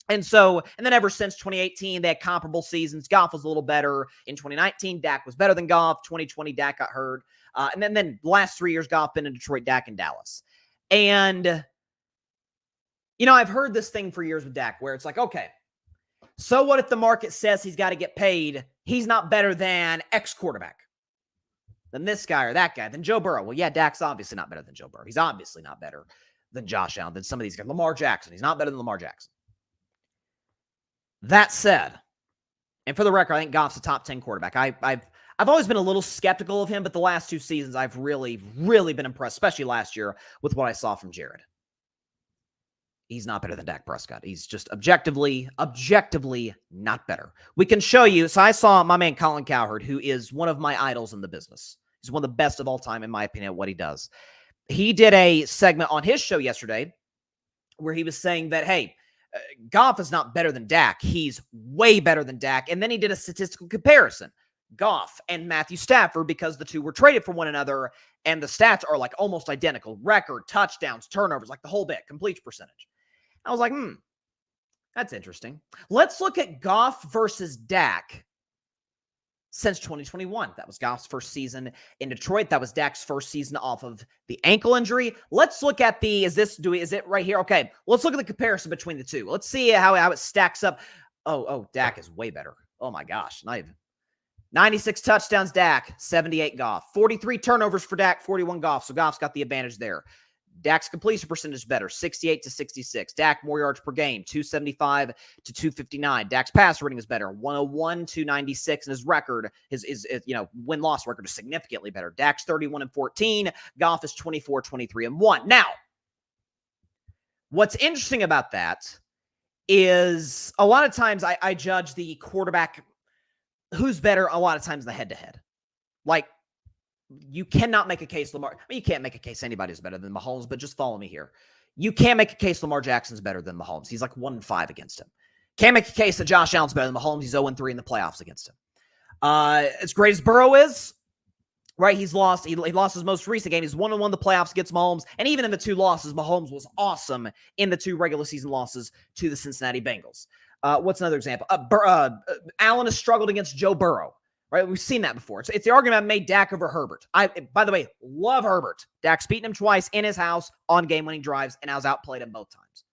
[SPEAKER 1] And then ever since 2018, they had comparable seasons. Goff was a little better. In 2019, Dak was better than Goff. 2020, Dak got hurt. And then the last 3 years, Goff been in Detroit, Dak in Dallas. And, I've heard this thing for years with Dak where it's like, okay, So what if the market says he's got to get paid? He's not better than X quarterback, than this guy or that guy, than Joe Burrow. Well, yeah, Dak's obviously not better than Joe Burrow. He's obviously not better than Josh Allen, than some of these guys. Lamar Jackson, he's not better than Lamar Jackson. That said, and for the record, I think Goff's a top 10 quarterback. I've always been a little skeptical of him, but the last 2 seasons, I've really, really been impressed, especially last year, with what I saw from Jared. He's not better than Dak Prescott. He's just objectively not better. We can show you. So I saw my man Colin Cowherd, who is one of my idols in the business. He's one of the best of all time, in my opinion, at what he does. He did a segment on his show yesterday where he was saying that, hey, Goff is not better than Dak. He's way better than Dak. And then he did a statistical comparison. Goff and Matthew Stafford, because the two were traded for one another, and the stats are like almost identical. Record, touchdowns, turnovers, like the whole bit, completion percentage. I was like, that's interesting. Let's look at Goff versus Dak since 2021. That was Goff's first season in Detroit. That was Dak's first season off of the ankle injury. Let's look at is it right here? Okay, let's look at the comparison between the two. Let's see how it stacks up. Oh, Dak is way better. Oh my gosh, not even. 96 touchdowns, Dak, 78 Goff. 43 turnovers for Dak, 41 Goff. So Goff's got the advantage there. Dak's completion percentage better, 68 to 66. Dak more yards per game, 275 to 259. Dak's pass rating is better, 101 to 96, and his record, his win-loss record is significantly better. Dak's 31-14. Goff is 24-23-1. Now, what's interesting about that is a lot of times I judge the quarterback who's better a lot of times the head-to-head. Like, you cannot make a case you can't make a case anybody's better than Mahomes, but just follow me here. You can't make a case Lamar Jackson's better than Mahomes. He's like 1-5 against him. Can't make a case that Josh Allen's better than Mahomes. He's 0-3 in the playoffs against him. As great as Burrow is, right? He lost his most recent game. He's 1-1 in the playoffs against Mahomes. And even in the 2 losses, Mahomes was awesome in the 2 regular season losses to the Cincinnati Bengals. What's another example? Allen has struggled against Joe Burrow. Right, we've seen that before. It's the argument I made Dak over Herbert. By the way, love Herbert. Dak's beaten him twice in his house on game-winning drives, and I was outplayed him both times.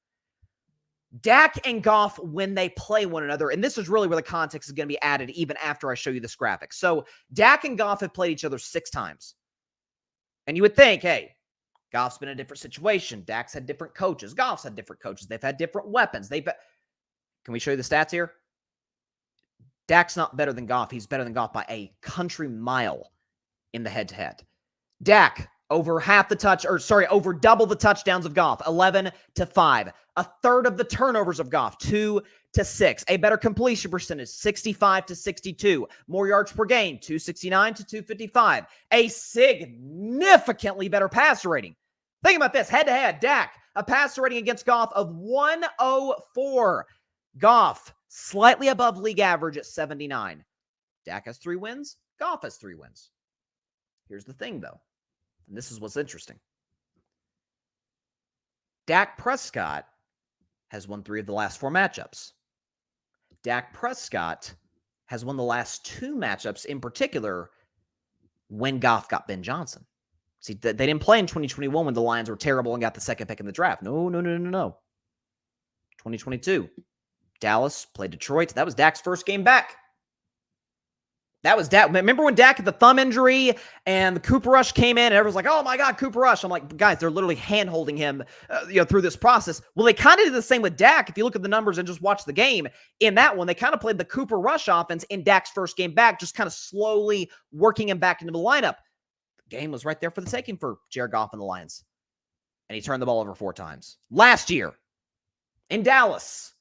[SPEAKER 1] Dak and Goff, when they play one another, and this is really where the context is going to be added even after I show you this graphic. So Dak and Goff have played each other 6 times. And you would think, hey, Goff's been in a different situation. Dak's had different coaches. Goff's had different coaches. They've had different weapons. Can we show you the stats here? Dak's not better than Goff. He's better than Goff by a country mile in the head-to-head. Dak, over double the touchdowns of Goff, 11-5. A third of the turnovers of Goff, 2-6. A better completion percentage, 65-62. More yards per game, 269 to 255. A significantly better passer rating. Think about this, head-to-head, Dak, a passer rating against Goff of 104. Goff, slightly above league average at 79. Dak has 3 wins. Goff has 3 wins. Here's the thing, though, and this is what's interesting. Dak Prescott has won 3 of the last 4 matchups. Dak Prescott has won the last 2 matchups, in particular, when Goff got Ben Johnson. See, they didn't play in 2021 when the Lions were terrible and got the 2nd pick in the draft. No. 2022. Dallas played Detroit. That was Dak's first game back. That was Dak. Remember when Dak had the thumb injury and the Cooper Rush came in and everyone's like, oh my God, Cooper Rush. I'm like, guys, they're literally hand-holding him through this process. Well, they kind of did the same with Dak. If you look at the numbers and just watch the game, in that one, they kind of played the Cooper Rush offense in Dak's first game back, just kind of slowly working him back into the lineup. The game was right there for the taking for Jared Goff and the Lions. And he turned the ball over 4 times. Last year in Dallas,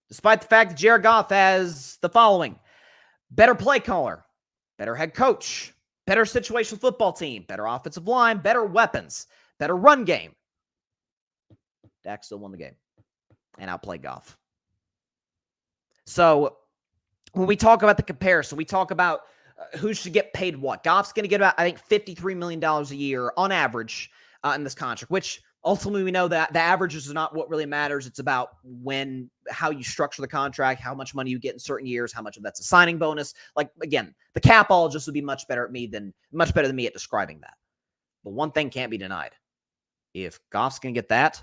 [SPEAKER 1] despite the fact that Jared Goff has the following: better play caller, better head coach, better situational football team, better offensive line, better weapons, better run game, Dak still won the game and outplayed Goff. So when we talk about the comparison, we talk about who should get paid what. Goff's going to get about, I think, $53 million a year on average in this contract, which ultimately we know that the averages is not what really matters. It's about how you structure the contract, how much money you get in certain years, how much of that's a signing bonus. Like, again, the capologist would be much better than me at describing that. But one thing can't be denied. If Goff's going to get that,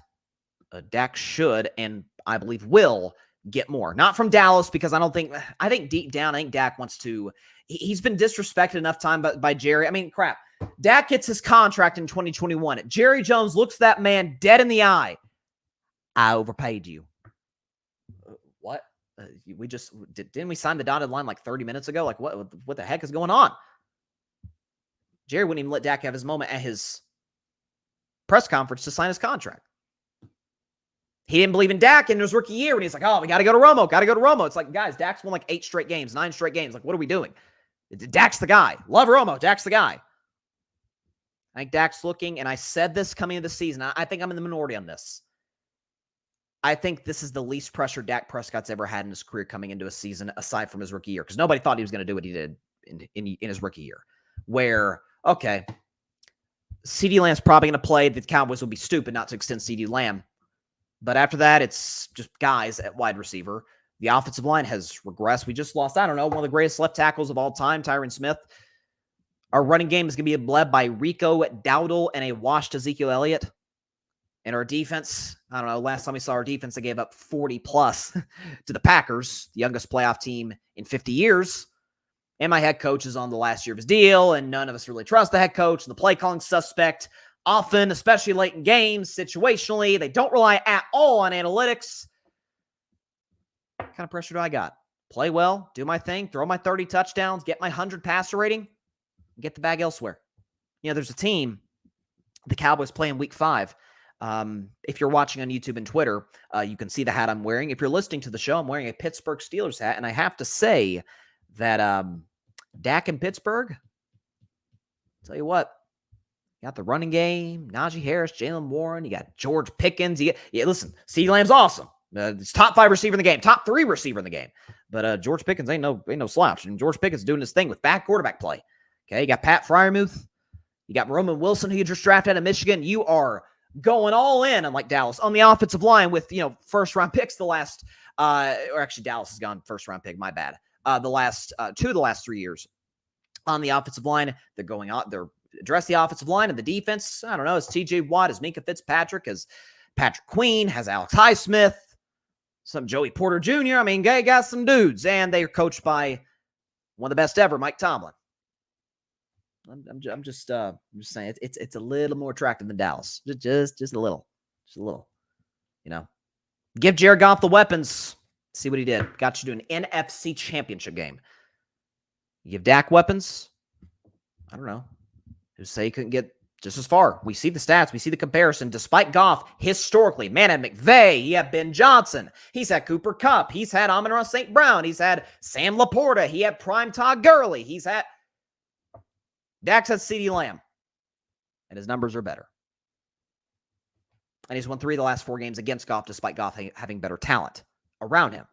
[SPEAKER 1] Dak should, and I believe will, get more. Not from Dallas, because I think deep down, I think Dak wants to. He's been disrespected enough time by Jerry. I mean, crap. Dak gets his contract in 2021. Jerry Jones looks that man dead in the eye. I overpaid you. What? Didn't we sign the dotted line like 30 minutes ago? Like, what the heck is going on? Jerry wouldn't even let Dak have his moment at his press conference to sign his contract. He didn't believe in Dak in his rookie year when he's like, oh, we got to go to Romo. It's like, guys, Dak's won like 8 straight games, 9 straight games. Like, what are we doing? Dak's the guy. Love Romo. Dak's the guy. I think Dak's looking, and I said this coming into the season. I think I'm in the minority on this. I think this is the least pressure Dak Prescott's ever had in his career coming into a season, aside from his rookie year, because nobody thought he was going to do what he did in his rookie year. Where, okay, CeeDee Lamb's probably going to play. The Cowboys will be stupid not to extend CeeDee Lamb. But after that, it's just guys at wide receiver. The offensive line has regressed. We just lost, one of the greatest left tackles of all time, Tyron Smith. Our running game is going to be led by Rico Dowdle and a washed Ezekiel Elliott. And our defense, last time we saw our defense, they gave up 40-plus to the Packers, the youngest playoff team in 50 years. And my head coach is on the last year of his deal, and none of us really trust the head coach. And the play calling suspect, often, especially late in games, situationally, they don't rely at all on analytics. What kind of pressure do I got? Play well, do my thing, throw my 30 touchdowns, get my 100 passer rating, and get the bag elsewhere. There's a team, the Cowboys play in week 5. If you're watching on YouTube and Twitter, you can see the hat I'm wearing. If you're listening to the show, I'm wearing a Pittsburgh Steelers hat, and I have to say that Dak in Pittsburgh, tell you what, you got the running game, Najee Harris, Jalen Warren. You got George Pickens. Listen, CeeDee Lamb's awesome. It's top 5 receiver in the game, top 3 receiver in the game. But George Pickens ain't no slouch. And George Pickens is doing his thing with back quarterback play. Okay, you got Pat Freiermuth. You got Roman Wilson, who you just drafted out of Michigan. You are going all in, unlike Dallas, on the offensive line with, first-round picks the last, or actually Dallas has gone first-round pick, my bad. The last 2 of the last 3 years on the offensive line. They're address the offensive line and the defense. I don't know. Is TJ Watt, is Minka Fitzpatrick, is Patrick Queen, has Alex Highsmith, some Joey Porter Jr. I mean, they got some dudes, and they are coached by one of the best ever, Mike Tomlin. I'm just saying it's a little more attractive than Dallas. Just a little. Give Jared Goff the weapons. See what he did. Got you to an NFC championship game. You give Dak weapons. I don't know. Who say he couldn't get just as far? We see the stats. We see the comparison. Despite Goff, historically, man had McVay. He had Ben Johnson. He's had Cooper Kupp. He's had Amon-Ra St. Brown. He's had Sam Laporta. He had Prime Todd Gurley. Dak's had CeeDee Lamb. And his numbers are better. And he's won 3 of the last 4 games against Goff, despite Goff having better talent around him.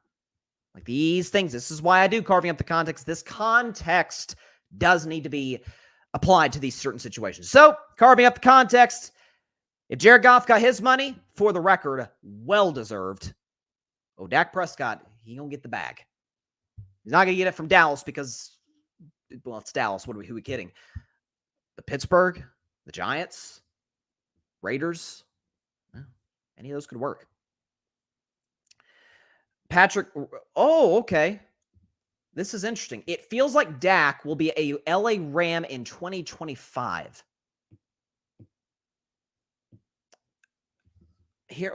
[SPEAKER 1] Like these things. This is why I do carving up the context. This context does need to be applied to these certain situations. So, carving up the context, if Jared Goff got his money, for the record, well-deserved. Dak Prescott, he gonna get the bag. He's not gonna get it from Dallas because, well, it's Dallas. Who are we kidding? The Pittsburgh, the Giants, Raiders, any of those could work. Patrick, okay. This is interesting. It feels like Dak will be a LA Ram in 2025. Here,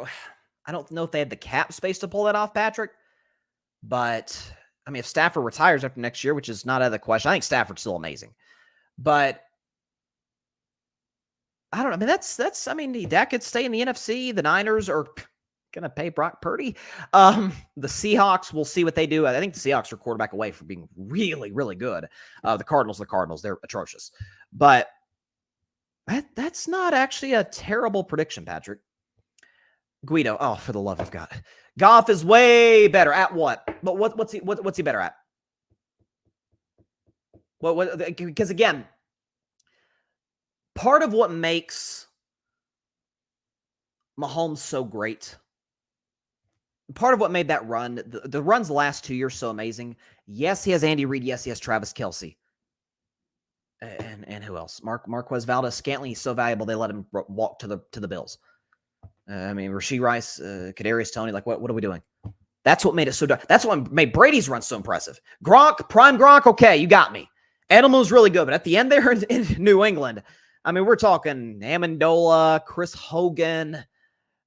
[SPEAKER 1] I don't know if they had the cap space to pull that off, Patrick. But, I mean, if Stafford retires after next year, which is not out of the question, I think Stafford's still amazing. But, I don't know. I mean, Dak could stay in the NFC. The Niners are going to pay Brock Purdy. The Seahawks, we'll see what they do. I think the Seahawks are quarterback away from being really, really good. The Cardinals, they're atrocious. But that's not actually a terrible prediction, Patrick. Guido, oh, for the love of God. Goff is way better at what? But what's he better at? Because again, part of what makes Mahomes so great, part of what made that run, the runs the last 2 years so amazing. Yes, he has Andy Reid. Yes, he has Travis Kelce. And who else? Marquez Valdes-Scantling. He's so valuable they let him walk to the Bills. I mean, Rashee Rice, Kadarius Toney. Like, what are we doing? That's what made it so dark. That's what made Brady's run so impressive. Gronk, prime Gronk, okay, you got me. Edelman was really good, but at the end there in New England, I mean, we're talking Amendola, Chris Hogan.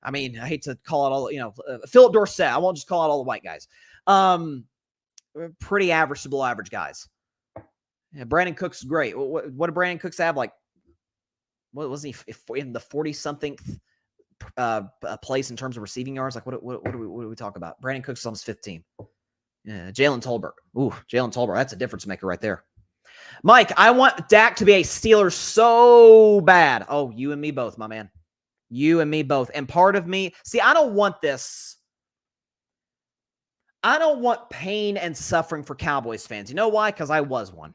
[SPEAKER 1] I mean, I hate to call it all, Philip Dorsett. I won't just call it all the white guys. Pretty average to below average guys. Yeah, Brandon Cooks is great. What did Brandon Cooks have? Like, what was he in the 40-something place in terms of receiving yards? Like, what do we talk about? Brandon Cooks is almost 15. Yeah, Jalen Tolbert. Ooh, Jalen Tolbert. That's a difference maker right there. Mike, I want Dak to be a Steeler so bad. Oh, you and me both, my man. You and me both. And part of me, see, I don't want this. I don't want pain and suffering for Cowboys fans. You know why? Because I was one.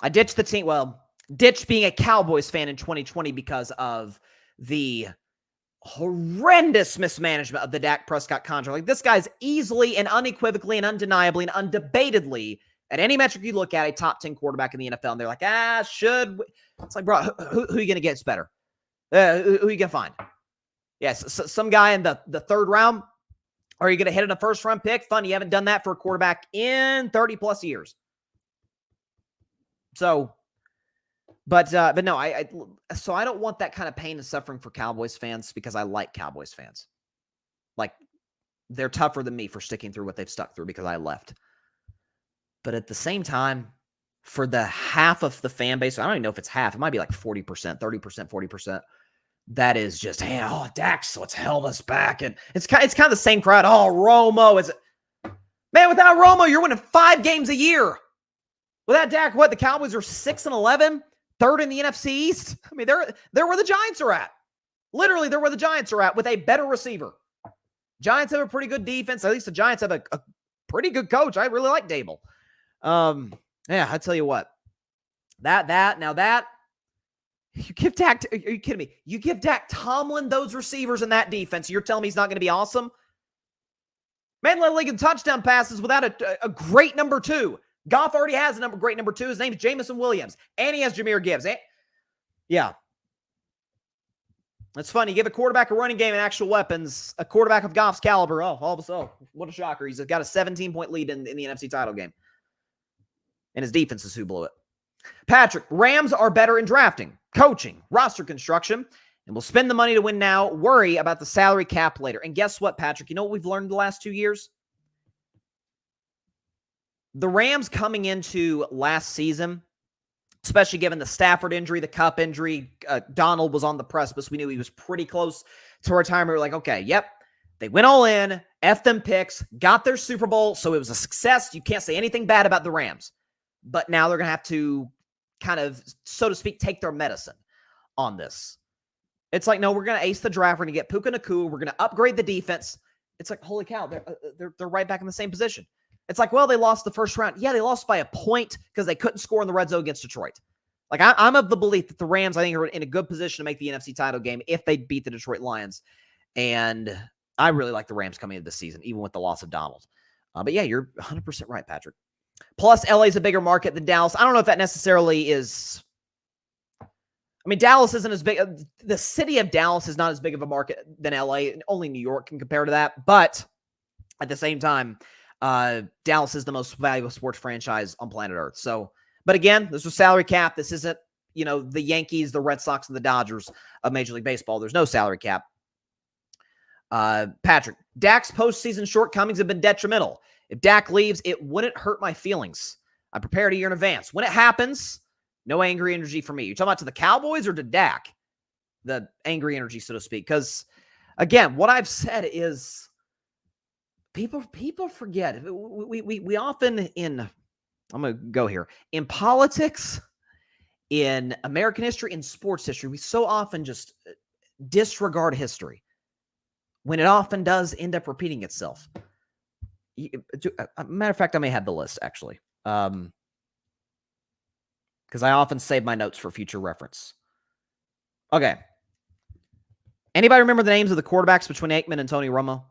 [SPEAKER 1] I ditched the team. Well, ditched being a Cowboys fan in 2020 because of the horrendous mismanagement of the Dak Prescott contract. Like, this guy's easily and unequivocally and undeniably and undebatedly, at any metric you look at, a top 10 quarterback in the NFL. And they're like, should we? It's like, bro, who are you going to get better? Who are you going to find? Yes, some guy in the third round. Are you going to hit in a first-round pick? Fun, you haven't done that for a quarterback in 30-plus years. So, but no, so I don't want that kind of pain and suffering for Cowboys fans because I like Cowboys fans. Like, they're tougher than me for sticking through what they've stuck through because I left. But at the same time, for the half of the fan base, I don't even know if it's half. It might be like 40%, 30%, 40%. That is just, hey, Dak's what's held us back. And it's kind of the same crowd. Oh, Romo is, man, without Romo, you're winning 5 games a year. Without Dak, what? The Cowboys are 6-11, third in the NFC East. I mean, they're where the Giants are at. Literally, they're where the Giants are at with a better receiver. Giants have a pretty good defense. At least the Giants have a pretty good coach. I really like Dable. Yeah, I tell you what. You give Dak, are you kidding me? You give Dak Tomlin those receivers and that defense, you're telling me he's not going to be awesome? Man led league in touchdown passes without a great number 2. Goff already has a great number 2. His name's Jamison Williams. And he has Jahmyr Gibbs. Yeah. It's funny. You give a quarterback a running game and actual weapons, a quarterback of Goff's caliber. Oh, all of a sudden, what a shocker. He's got a 17-point lead in the NFC title game. And his defense is who blew it. Patrick, Rams are better in drafting, coaching, roster construction, and will spend the money to win now, worry about the salary cap later. And guess what, Patrick? You know what we've learned the last 2 years? The Rams coming into last season, especially given the Stafford injury, the Cup injury, Donald was on the precipice. We knew he was pretty close to retirement. We were like, okay, yep. They went all in, F them picks, got their Super Bowl, so it was a success. You can't say anything bad about the Rams. But now they're going to have to kind of, so to speak, take their medicine on this. It's like, no, we're going to ace the draft. We're going to get Puka Nacua. We're going to upgrade the defense. It's like, holy cow, they're right back in the same position. It's like, well, they lost the first round. Yeah, they lost by a point because they couldn't score in the red zone against Detroit. Like, I'm of the belief that the Rams, I think, are in a good position to make the NFC title game if they beat the Detroit Lions. And I really like the Rams coming into this season, even with the loss of Donald. But yeah, you're 100% right, Patrick. Plus, LA is a bigger market than Dallas. I don't know if that necessarily is. I mean, Dallas isn't as big. The city of Dallas is not as big of a market than LA. Only New York can compare to that. But at the same time, Dallas is the most valuable sports franchise on planet Earth. So, but again, this was salary cap. This isn't, the Yankees, the Red Sox, and the Dodgers of Major League Baseball. There's no salary cap. Patrick, Dak's postseason shortcomings have been detrimental. If Dak leaves, it wouldn't hurt my feelings. I prepared a year in advance. When it happens, no angry energy for me. You're talking about to the Cowboys or to Dak? The angry energy, so to speak. Because, again, what I've said is people forget. We often I'm going to go here. In politics, in American history, in sports history, we so often just disregard history when it often does end up repeating itself. Matter of fact, I may have the list, actually. Because I often save my notes for future reference. Okay. Anybody remember the names of the quarterbacks between Aikman and Tony Romo?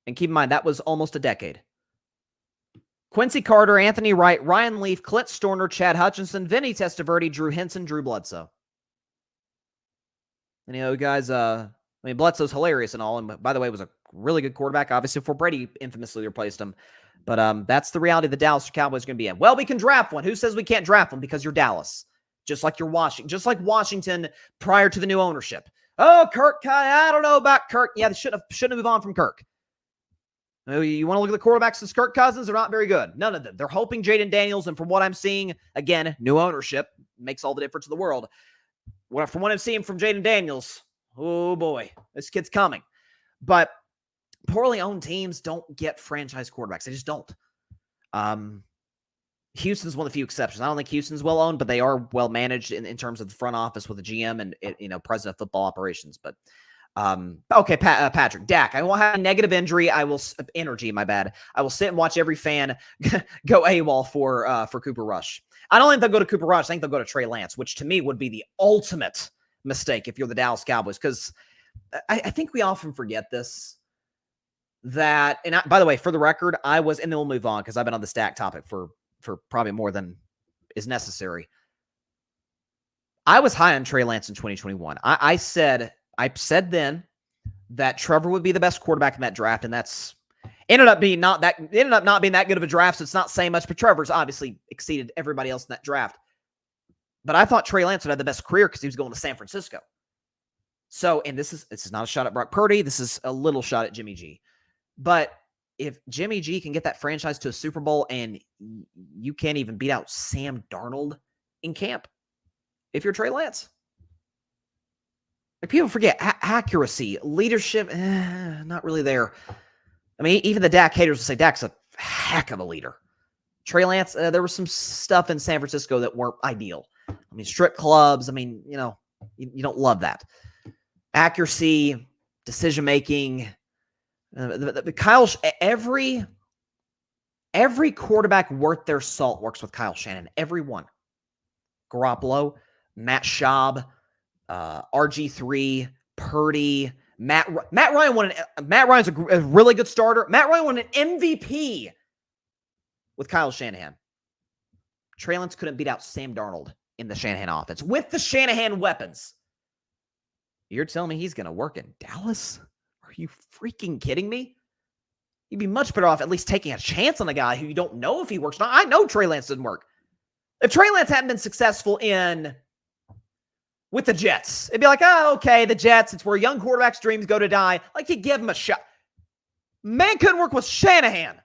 [SPEAKER 1] And keep in mind, that was almost a decade. Quincy Carter, Anthony Wright, Ryan Leaf, Clint Stoerner, Chad Hutchinson, Vinny Testaverde, Drew Henson, Drew Bledsoe. Any of those guys I mean, Bledsoe's hilarious and all, and by the way, was a really good quarterback. Obviously, before Brady infamously replaced him. But that's the reality the Dallas Cowboys are going to be in. Well, we can draft one. Who says we can't draft one? Because you're Dallas. Just like you're Washington. Just like Washington prior to the new ownership. Oh, Kirk, I don't know about Kirk. Yeah, they shouldn't have moved on from Kirk. You want to look at the quarterbacks since Kirk Cousins? They're not very good. None of them. They're hoping Jaden Daniels, and from what I'm seeing, again, new ownership makes all the difference in the world. From what I'm seeing from Jaden Daniels, oh boy, this kid's coming. But poorly owned teams don't get franchise quarterbacks. They just don't. Houston's one of the few exceptions. I don't think Houston's well owned, but they are well managed in terms of the front office with the GM and president of football operations. But okay, Patrick, Dak. I won't have a negative injury. Energy. My bad. I will sit and watch every fan go AWOL for Cooper Rush. I don't think they'll go to Cooper Rush. I think they'll go to Trey Lance, which to me would be the ultimate mistake if you're the Dallas Cowboys, because I think we often forget this. By the way, for the record, and then we'll move on because I've been on this Dak topic for probably more than is necessary. I was high on Trey Lance in 2021. I said then that Trevor would be the best quarterback in that draft, and that's ended up not being that good of a draft. So it's not saying much, but Trevor's obviously exceeded everybody else in that draft. But I thought Trey Lance would have the best career because he was going to San Francisco. So, and this is not a shot at Brock Purdy. This is a little shot at Jimmy G. But if Jimmy G can get that franchise to a Super Bowl and you can't even beat out Sam Darnold in camp, if you're Trey Lance. Like, people forget accuracy, leadership, not really there. I mean, even the Dak haters will say Dak's a heck of a leader. Trey Lance, there was some stuff in San Francisco that weren't ideal. I mean, strip clubs. I mean, you don't love that. Accuracy, decision-making. Every quarterback worth their salt works with Kyle Shanahan. Everyone. Garoppolo, Matt Schaub, RG3, Purdy, Matt Ryan Matt Ryan's a really good starter. Matt Ryan won an MVP with Kyle Shanahan. Trey Lance couldn't beat out Sam Darnold in the Shanahan offense with the Shanahan weapons. You're telling me he's going to work in Dallas? Are you freaking kidding me? You'd be much better off at least taking a chance on the guy who you don't know if he works or not. I know Trey Lance didn't work. If Trey Lance hadn't been successful with the Jets, it'd be like, oh, okay, the Jets, it's where young quarterbacks' dreams go to die. Like, you give him a shot. Man couldn't work with Shanahan.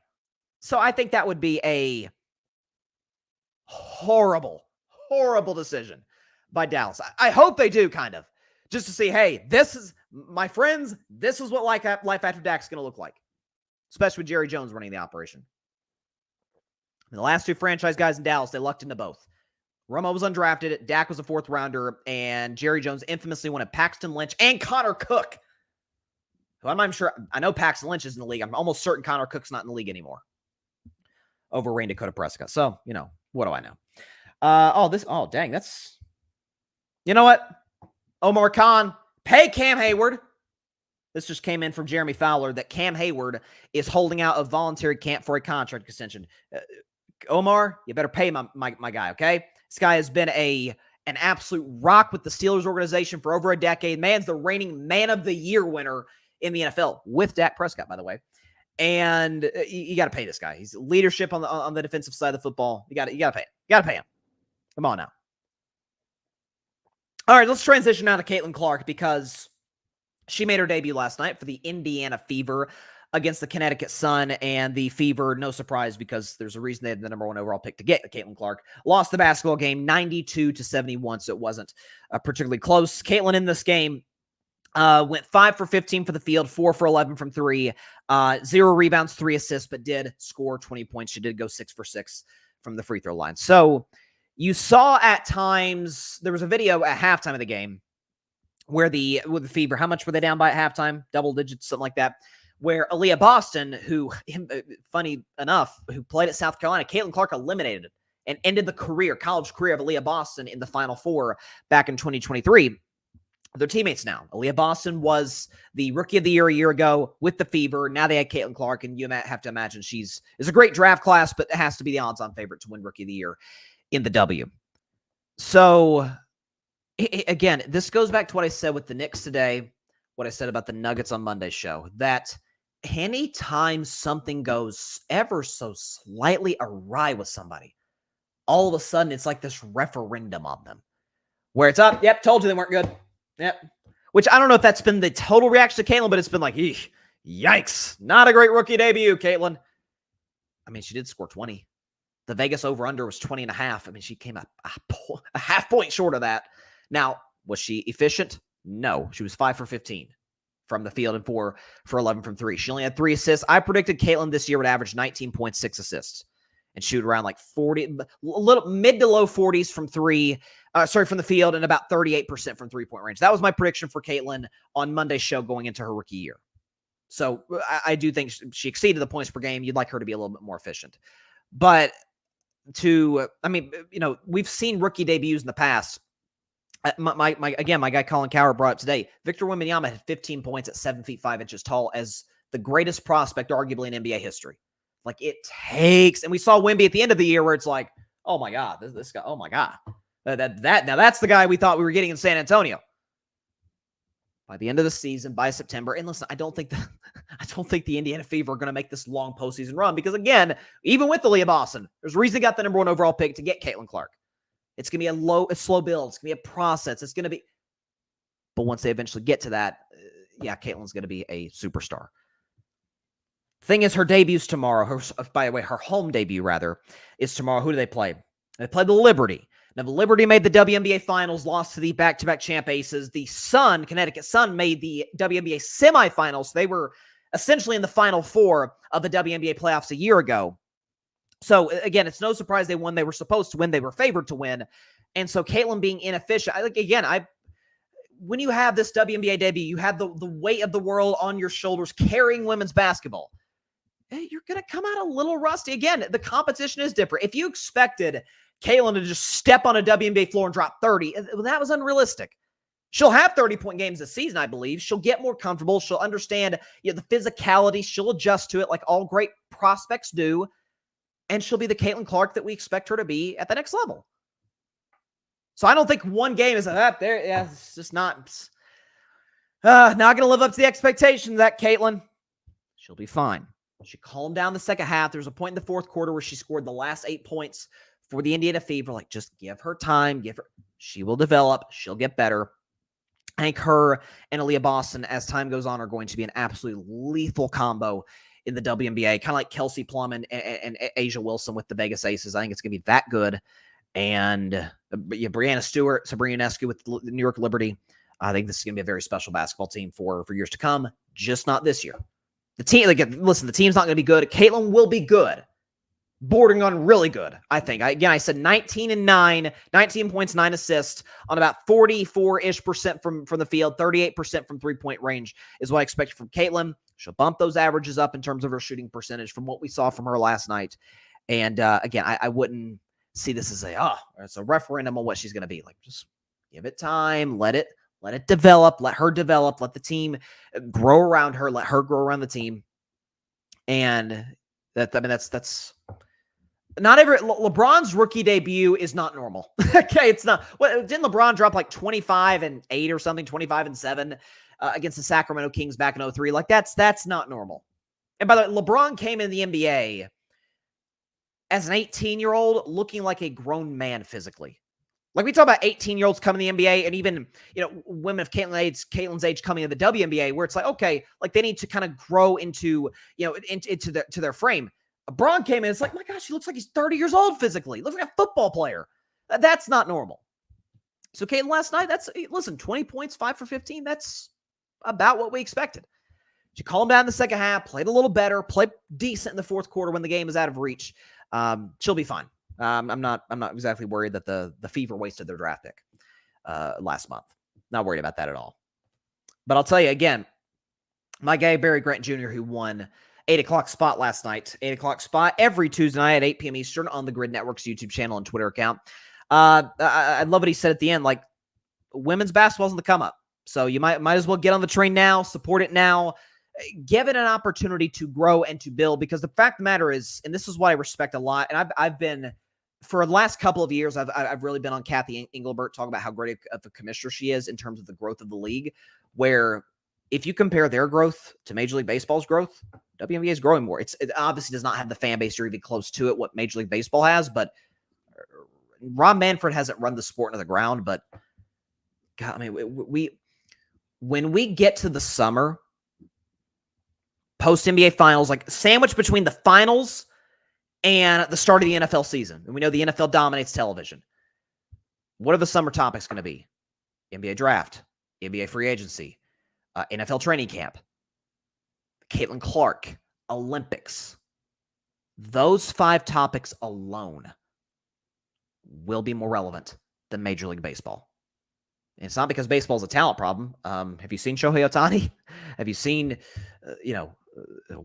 [SPEAKER 1] So I think that would be a horrible, horrible decision by Dallas. I hope they do, kind of. Just to see, hey, this is, my friends, this is what life after Dak's going to look like. Especially with Jerry Jones running the operation. And the last two franchise guys in Dallas, they lucked into both. Romo was undrafted, Dak was a fourth rounder, and Jerry Jones infamously wanted Paxton Lynch and Connor Cook. Who I'm not even sure, I know Paxton Lynch is in the league. I'm almost certain Connor Cook's not in the league anymore. Over Dakota Prescott. So, what do I know? Dang, that's, you know what? Omar Khan, pay Cam Hayward. This just came in from Jeremy Fowler that Cam Hayward is holding out a voluntary camp for a contract extension. Omar, you better pay my guy, okay? This guy has been an absolute rock with the Steelers organization for over a decade. Man's the reigning Man of the Year winner in the NFL with Dak Prescott, by the way. And you got to pay this guy. He's leadership on the defensive side of the football. You got to pay him. You got to pay him. Come on now. All right, let's transition now to Caitlin Clark because she made her debut last night for the Indiana Fever against the Connecticut Sun, and the Fever, no surprise because there's a reason they had the number one overall pick to get Caitlin Clark, lost the basketball game 92-71, so it wasn't particularly close. Caitlin in this game went 5 for 15 for the field, 4 for 11 from 3, 0 rebounds, 3 assists, but did score 20 points. She did go 6 for 6 from the free throw line. So you saw at times, there was a video at halftime of the game where with the Fever, how much were they down by at halftime? Double digits, something like that. Where Aaliyah Boston, who, funny enough, who played at South Carolina, Caitlin Clark eliminated and ended the college career of Aaliyah Boston in the Final Four back in 2023. They're teammates now. Aaliyah Boston was the Rookie of the Year a year ago with the Fever. Now they had Caitlin Clark, and you have to imagine it's a great draft class, but it has to be the odds-on favorite to win Rookie of the Year in the W. So, again, this goes back to what I said with the Knicks today, what I said about the Nuggets on Monday's show, that anytime something goes ever so slightly awry with somebody, all of a sudden it's like this referendum on them where it's up. Yep, told you they weren't good. Yep. Which I don't know if that's been the total reaction to Caitlin, but it's been like, yikes, not a great rookie debut, Caitlin. I mean, she did score 20. The Vegas over-under was 20.5. I mean, she came a half point short of that. Now, was she efficient? No. She was 5 for 15 from the field and 4 for 11 from 3. She only had 3 assists. I predicted Caitlin this year would average 19.6 assists and shoot around like 40, little mid to low 40s from from the field, and about 38% from three-point range. That was my prediction for Caitlin on Monday's show going into her rookie year. So I do think she exceeded the points per game. You'd like her to be a little bit more efficient. But we've seen rookie debuts in the past. My guy Colin Coward brought up today. Victor Wembanyama had 15 points at 7 feet 5 inches tall as the greatest prospect arguably in NBA history. Like, it takes, and we saw Wemby at the end of the year where it's like, oh my God, this guy, oh my God. Now that's the guy we thought we were getting in San Antonio. By the end of the season, by September, and listen, I don't think the Indiana Fever are going to make this long postseason run because, again, even with the Leah Boston, there's a reason they got the number 1 overall pick to get Caitlin Clark. It's going to be a slow build. It's going to be a process. It's going to be, but once they eventually get to that, Caitlin's going to be a superstar. Thing is, her debut's tomorrow. By the way, her home debut, rather, is tomorrow. Who do they play? They play the Liberty. Now, the Liberty made the WNBA Finals, lost to the back-to-back champ Aces. The Sun, Connecticut Sun, made the WNBA semifinals. They were essentially in the Final Four of the WNBA playoffs a year ago. So, again, it's no surprise they won. They were supposed to win. They were favored to win. And so, Caitlin being inefficient, when you have this WNBA debut, you have the weight of the world on your shoulders carrying women's basketball. You're going to come out a little rusty. Again, the competition is different. If you expected Caitlin to just step on a WNBA floor and drop 30, that was unrealistic. She'll have 30-point games this season, I believe. She'll get more comfortable. She'll understand the physicality. She'll adjust to it like all great prospects do. And she'll be the Caitlin Clark that we expect her to be at the next level. So I don't think one game is up there. Yeah, it's just not going to live up to the expectations, that Caitlin. She'll be fine. She calmed down the second half. There was a point in the fourth quarter where she scored the last 8 points for the Indiana Fever. Like, just give her time. She will develop. She'll get better. I think her and Aaliyah Boston, as time goes on, are going to be an absolutely lethal combo in the WNBA, kind of like Kelsey Plum and Asia Wilson with the Vegas Aces. I think it's going to be that good. And Brianna Stewart, Sabrina Ionescu with the New York Liberty. I think this is going to be a very special basketball team for years to come, just not this year. The team, the team's not going to be good. Caitlin will be good, bordering on really good, I think. I said 19 points, 9 assists on about 44-ish% from the field, 38% from three-point range is what I expect from Caitlin. She'll bump those averages up in terms of her shooting percentage from what we saw from her last night. And again, I wouldn't see this as it's a referendum on what she's going to be. Like, just give it time, let it develop, let her develop, let the team grow around her, let her grow around the team. And that's not every LeBron's rookie debut is not normal. Okay, it's not. What didn't LeBron drop like 25-8 or something, 25-7 against the Sacramento Kings back in 2003? Like, that's not normal. And by the way, LeBron came in the NBA as an 18-year-old looking like a grown man physically. Like, we talk about 18-year-olds coming to the NBA, and even, women of Caitlin's age coming to the WNBA, where it's like, okay, like, they need to kind of grow into their frame. LeBron came in, it's like, my gosh, he looks like he's 30 years old physically. Looks like a football player. That's not normal. So Caitlin last night, 20 points, 5 for 15. That's about what we expected. She calmed down in the second half, played a little better, played decent in the fourth quarter when the game was out of reach. She'll be fine. I'm not exactly worried that the Fever wasted their draft pick last month. Not worried about that at all. But I'll tell you again, my guy Barry Grant Jr., who won 8 o'clock spot last night, 8 o'clock spot every Tuesday night at 8 p.m. Eastern on the Grid Network's YouTube channel and Twitter account. I love what he said at the end. Like, women's basketball's on the come up, so you might as well get on the train now, support it now. Give it an opportunity to grow and to build, because the fact of the matter is, and this is what I respect a lot, and I've been, for the last couple of years, I've really been on Kathy Engelbert talking about how great of a commissioner she is in terms of the growth of the league, where if you compare their growth to Major League Baseball's growth, WNBA is growing more. It obviously does not have the fan base or even close to it what Major League Baseball has, but Rob Manfred hasn't run the sport into the ground. But God, I mean, when we get to the summer, post NBA finals, like sandwiched between the finals and the start of the NFL season, and we know the NFL dominates television. What are the summer topics going to be? NBA draft, NBA free agency, NFL training camp, Caitlin Clark, Olympics. Those 5 topics alone will be more relevant than Major League Baseball. And it's not because baseball is a talent problem. Have you seen Shohei Ohtani? Have you seen,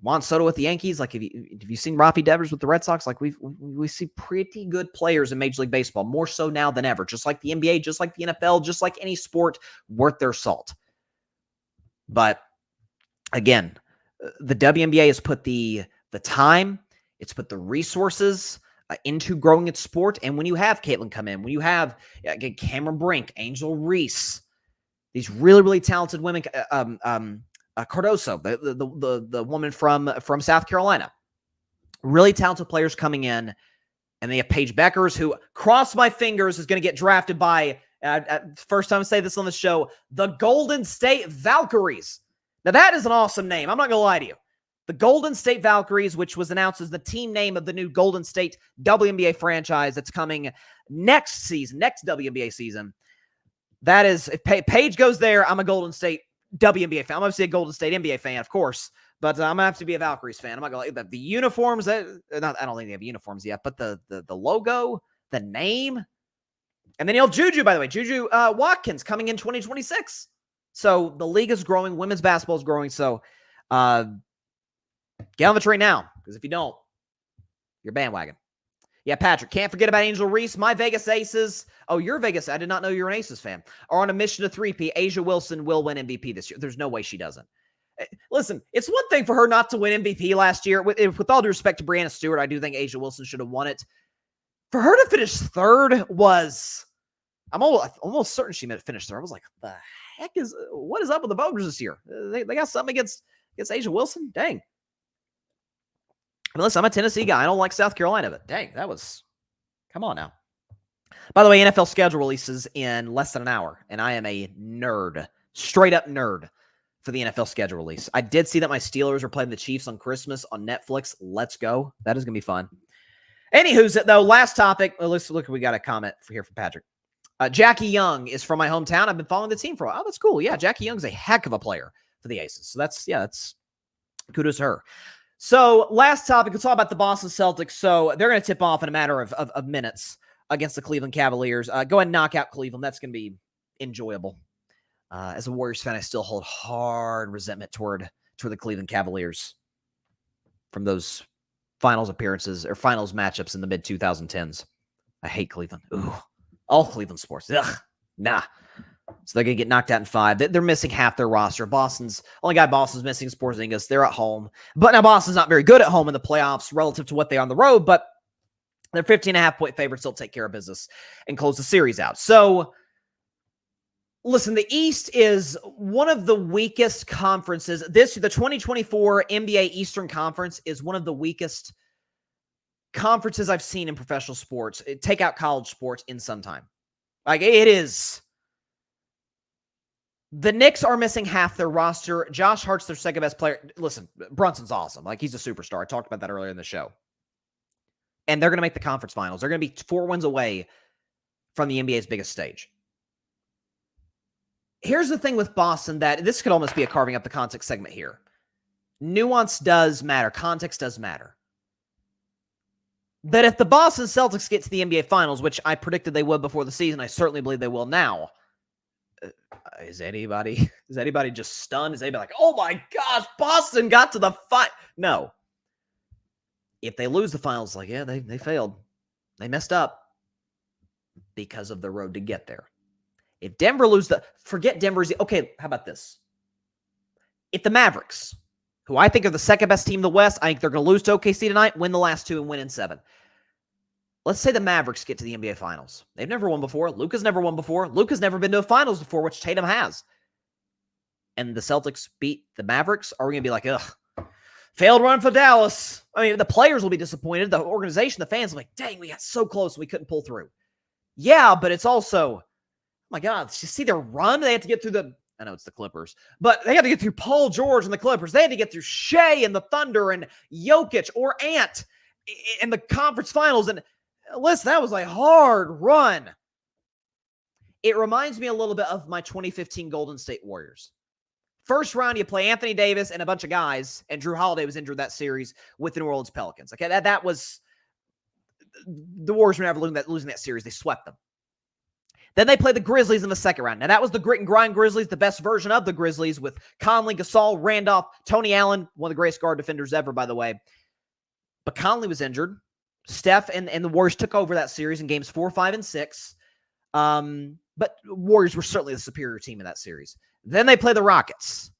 [SPEAKER 1] Juan Soto with the Yankees? Like, have you seen Rafi Devers with the Red Sox? Like, we see pretty good players in Major League Baseball, more so now than ever. Just like the NBA, just like the NFL, just like any sport worth their salt. But again, the WNBA has put the time, it's put the resources into growing its sport. And when you have Caitlin come in, when you have again, Cameron Brink, Angel Reese, these really, really talented women, Cardoso, the woman from South Carolina, really talented players coming in, and they have Paige Beckers, who, cross my fingers, is going to get drafted by, first time I say this on the show, the Golden State Valkyries. Now that is an awesome name. I'm not going to lie to you. The Golden State Valkyries, which was announced as the team name of the new Golden State WNBA franchise that's coming next season, next WNBA season. That is, if Paige goes there, I'm a Golden State WNBA fan. I'm obviously a Golden State NBA fan, of course, but I'm gonna have to be a Valkyries fan. I'm not gonna the uniforms. I don't think they have uniforms yet, but the logo, the name, and then Juju. By the way, Juju Watkins coming in 2026. So the league is growing. Women's basketball is growing. So get on the train now, because if you don't, you're bandwagon. Yeah, Patrick, can't forget about Angel Reese. My Vegas Aces. Oh, you're Vegas. I did not know you're an Aces fan. Are on a mission to 3P. Asia Wilson will win MVP this year. There's no way she doesn't. Listen, it's one thing for her not to win MVP last year. With all due respect to Brianna Stewart, I do think Asia Wilson should have won it. For her to finish third was, I'm almost certain she finished third. I was like, what is up with the voters this year? They got something against Asia Wilson? Dang. I mean, listen, I'm a Tennessee guy. I don't like South Carolina, but dang, come on now. By the way, NFL schedule releases in less than an hour, and I am a nerd, straight up nerd for the NFL schedule release. I did see that my Steelers are playing the Chiefs on Christmas on Netflix. Let's go. That is going to be fun. Anywho's, though, last topic. Let's look. We got a comment here from Patrick. Jackie Young is from my hometown. I've been following the team for a while. Oh, that's cool. Yeah, Jackie Young's a heck of a player for the Aces. So that's kudos to her. So last topic, let's talk about the Boston Celtics. So they're going to tip off in a matter of minutes against the Cleveland Cavaliers. Go ahead and knock out Cleveland. That's going to be enjoyable. As a Warriors fan, I still hold hard resentment toward the Cleveland Cavaliers from those finals appearances or finals matchups in the mid-2010s. I hate Cleveland. Ooh, all Cleveland sports. Ugh, nah. So they're going to get knocked out in 5. They're missing half their roster. Only guy Boston's missing is Porzingis. They're at home. But now Boston's not very good at home in the playoffs relative to what they are on the road, but they're 15.5-point favorites. They'll take care of business and close the series out. So, listen, the East is one of the weakest conferences. The 2024 NBA Eastern Conference is one of the weakest conferences I've seen in professional sports. Take out college sports in some time. Like, it is. The Knicks are missing half their roster. Josh Hart's their second best player. Listen, Brunson's awesome. Like, he's a superstar. I talked about that earlier in the show. And they're going to make the conference finals. They're going to be 4 wins away from the NBA's biggest stage. Here's the thing with Boston, that this could almost be a carving up the context segment here. Nuance does matter. Context does matter. That if the Boston Celtics get to the NBA Finals, which I predicted they would before the season, I certainly believe they will now. Is anybody just stunned? Is anybody like, oh my gosh, Boston got to the fight? No. If they lose the finals, like, yeah, they failed. They messed up because of the road to get there. If Denver forget Denver's, okay, how about this? If the Mavericks, who I think are the second best team in the West, I think they're going to lose to OKC tonight, win the last 2 and win in 7. Let's say the Mavericks get to the NBA Finals. They've never won before. Luka's never won before. Luka's never been to a Finals before, which Tatum has. and the Celtics beat the Mavericks, are we going to be like, ugh, failed run for Dallas? I mean, the players will be disappointed. The organization, the fans will be like, dang, we got so close and we couldn't pull through. Yeah, but it's also, oh my God, you see their run? They had to get through I know it's the Clippers, but they had to get through Paul George and the Clippers. They had to get through Shea and the Thunder and Jokic or Ant in the conference finals. And listen, that was a hard run. It reminds me a little bit of my 2015 Golden State Warriors. First round, you play Anthony Davis and a bunch of guys, and Drew Holiday was injured that series with the New Orleans Pelicans. Okay, that was the Warriors were never losing that series. They swept them. Then they played the Grizzlies in the second round. Now, that was the grit and grind Grizzlies, the best version of the Grizzlies with Conley, Gasol, Randolph, Tony Allen, one of the greatest guard defenders ever, by the way. But Conley was injured. Steph and the Warriors took over that series in games 4, 5, and 6. But Warriors were certainly the superior team in that series. Then they play the Rockets.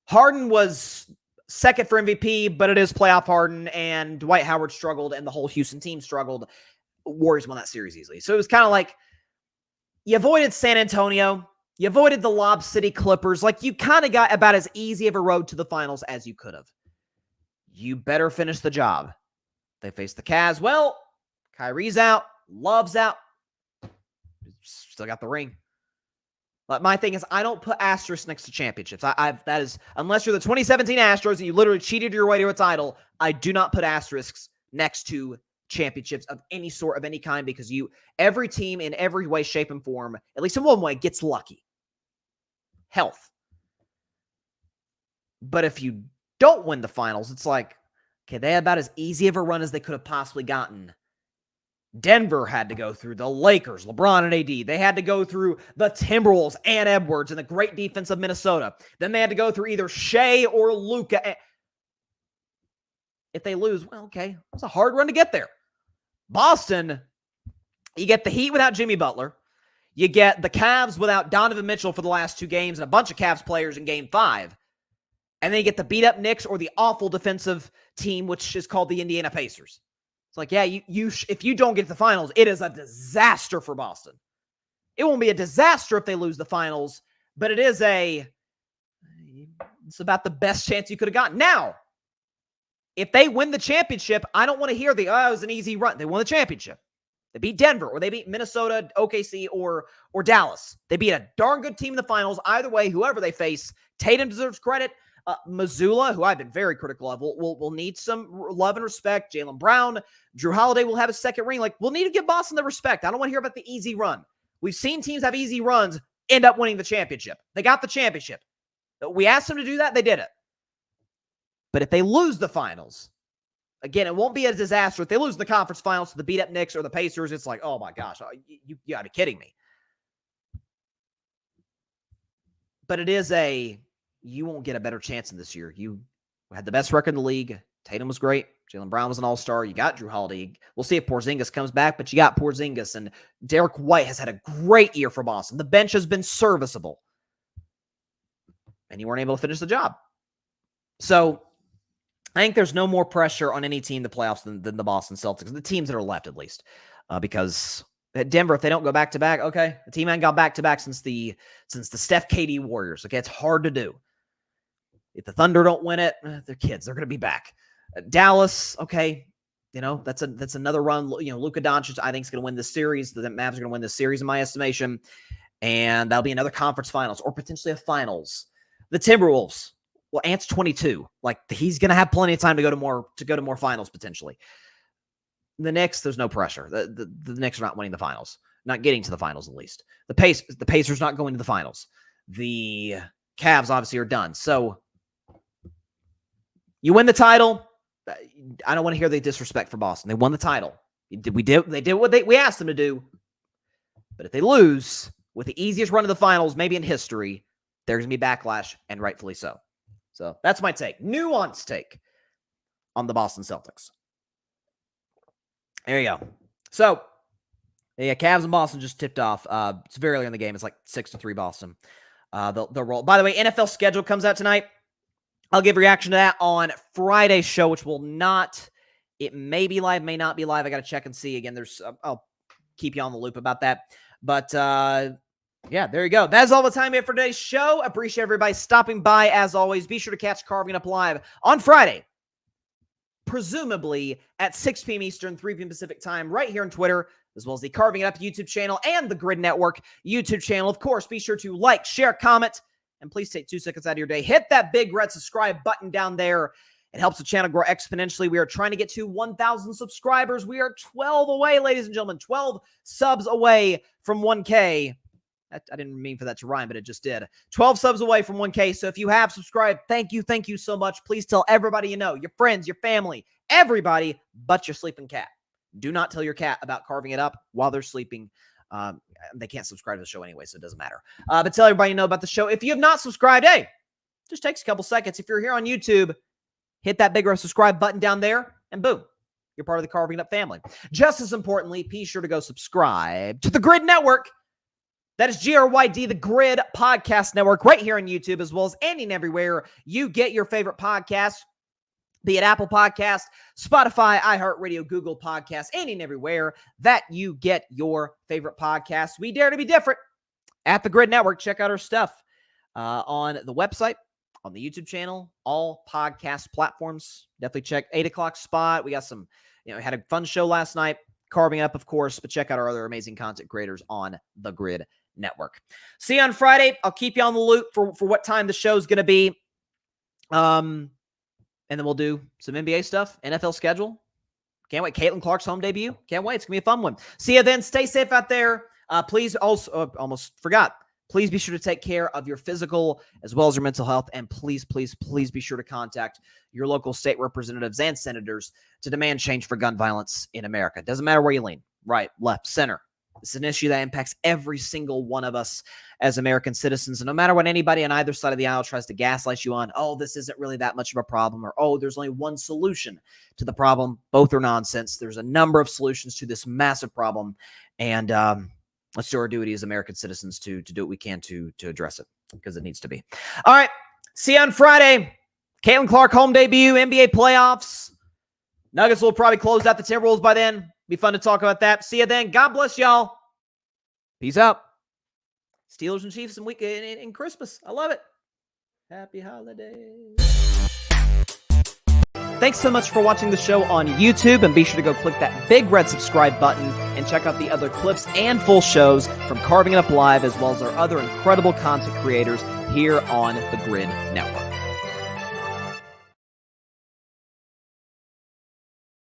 [SPEAKER 1] Harden was second for MVP, but it is playoff Harden, and Dwight Howard struggled, and the whole Houston team struggled. Warriors won that series easily. So it was kind of like, you avoided San Antonio. You avoided the Lob City Clippers. Like, you kind of got about as easy of a road to the finals as you could have. You better finish the job. They face the Cavs. Well, Kyrie's out. Love's out. Still got the ring. But my thing is, I don't put asterisks next to championships. That is, unless you're the 2017 Astros and you literally cheated your way to a title, I do not put asterisks next to championships of any sort, of any kind, because every team in every way, shape, and form, at least in one way, gets lucky. Health. But if you don't win the finals, it's like, okay, they had about as easy of a run as they could have possibly gotten. Denver had to go through the Lakers, LeBron and AD. They had to go through the Timberwolves and Edwards and the great defense of Minnesota. Then they had to go through either Shea or Luka. If they lose, well, okay, it's a hard run to get there. Boston, you get the Heat without Jimmy Butler. You get the Cavs without Donovan Mitchell for the last 2 games and a bunch of Cavs players in Game 5. And then you get the beat-up Knicks or the awful defensive team, which is called the Indiana Pacers. It's like, yeah, if you don't get to the finals, it is a disaster for Boston. It won't be a disaster if they lose the finals, but it's about the best chance you could have gotten. Now, if they win the championship, I don't want to hear it was an easy run. They won the championship. They beat Denver, or they beat Minnesota, OKC, or Dallas. They beat a darn good team in the finals. Either way, whoever they face, Tatum deserves credit. Missoula, who I've been very critical of, will need some love and respect. Jalen Brown, Drew Holiday will have a second ring. Like, we'll need to give Boston the respect. I don't want to hear about the easy run. We've seen teams have easy runs, end up winning the championship. They got the championship. We asked them to do that. They did it. But if they lose the finals, again, it won't be a disaster. If they lose the conference finals to the beat-up Knicks or the Pacers, it's like, oh my gosh, you got to be kidding me. But it is you won't get a better chance in this year. You had the best record in the league. Tatum was great. Jalen Brown was an all-star. You got Drew Holiday. We'll see if Porzingis comes back, but you got Porzingis. And Derek White has had a great year for Boston. The bench has been serviceable. And you weren't able to finish the job. So I think there's no more pressure on any team in the playoffs than the Boston Celtics, the teams that are left at least, because at Denver, if they don't go back-to-back, okay, the team hasn't got back-to-back since the Steph KD Warriors. Okay, it's hard to do. If the Thunder don't win it, they're kids. They're going to be back. Dallas, okay, that's another run. Luka Doncic, I think, is going to win this series. The Mavs are going to win this series, in my estimation, and that'll be another conference finals or potentially a finals. The Timberwolves. Well, Ant's 22. Like, he's going to have plenty of time to go to more finals potentially. The Knicks, there's no pressure. The Knicks are not winning the finals, not getting to the finals at least. The Pacers not going to the finals. The Cavs obviously are done. So you win the title. I don't want to hear the disrespect for Boston. They won the title. They did what we asked them to do. But if they lose with the easiest run of the finals, maybe in history, there's going to be backlash, and rightfully so. So that's my take. Nuanced take on the Boston Celtics. There you go. So, yeah, Cavs and Boston just tipped off. It's very early in the game. It's like 6-3 Boston. They'll roll. By the way, NFL schedule comes out tonight. I'll give reaction to that on Friday's show, which will not, it may be live, may not be live. I got to check and see. Again, I'll keep you on the loop about that. But Yeah, there you go. That's all the time we have for today's show. Appreciate everybody stopping by. As always, be sure to catch Carving It Up Live on Friday, presumably at 6 p.m. Eastern, 3 p.m. Pacific time, right here on Twitter, as well as the Carving It Up YouTube channel and the Grid Network YouTube channel. Of course, be sure to like, share, comment, and please take 2 seconds out of your day. Hit that big red subscribe button down there. It helps the channel grow exponentially. We are trying to get to 1,000 subscribers. We are 12 away, ladies and gentlemen, 12 subs away from 1K. I didn't mean for that to rhyme, but it just did. 12 subs away from 1K. So if you have subscribed, thank you so much. Please tell everybody you know, your friends, your family, everybody but your sleeping cat. Do not tell your cat about Carving It Up while they're sleeping. They can't subscribe to the show anyway, so it doesn't matter. But tell everybody you know about the show. If you have not subscribed, hey, just takes a couple seconds. If you're here on YouTube, hit that big red subscribe button down there, and boom, you're part of the Carving It Up family. Just as importantly, be sure to go subscribe to the Grid Network. That is GRYD, the Grid Podcast Network, right here on YouTube, as well as any and everywhere you get your favorite podcasts, be it Apple Podcasts, Spotify, iHeartRadio, Google Podcasts, any and everywhere that you get your favorite podcasts. We dare to be different at the Grid Network. Check out our stuff on the website, on the YouTube channel, all podcast platforms. Definitely check 8 o'clock spot. We got some, had a fun show last night, Carving Up, of course, but check out our other amazing content creators on the Grid Network. See you on Friday. I'll keep you on the loop for what time the show's going to be. And then we'll do some NBA stuff, NFL schedule. Can't wait. Caitlin Clark's home debut. Can't wait. It's going to be a fun one. See you then. Stay safe out there. Please also, almost forgot, please be sure to take care of your physical as well as your mental health. And please, please, please be sure to contact your local state representatives and senators to demand change for gun violence in America. Doesn't matter where you lean, right, left, center. It's an issue that impacts every single one of us as American citizens. And no matter what anybody on either side of the aisle tries to gaslight you on, oh, this isn't really that much of a problem, or, oh, there's only one solution to the problem. Both are nonsense. There's a number of solutions to this massive problem. And let's do our duty as American citizens to do what we can to address it, because it needs to be. All right. See you on Friday. Caitlin Clark home debut, NBA playoffs. Nuggets will probably close out the Timberwolves by then. Be fun to talk about that. See you then. God bless y'all. Peace out. Steelers and Chiefs in Christmas. I love it. Happy holidays. Thanks so much for watching the show on YouTube, and be sure to go click that big red subscribe button and check out the other clips and full shows from Carving It Up Live, as well as our other incredible content creators here on the Grid Network.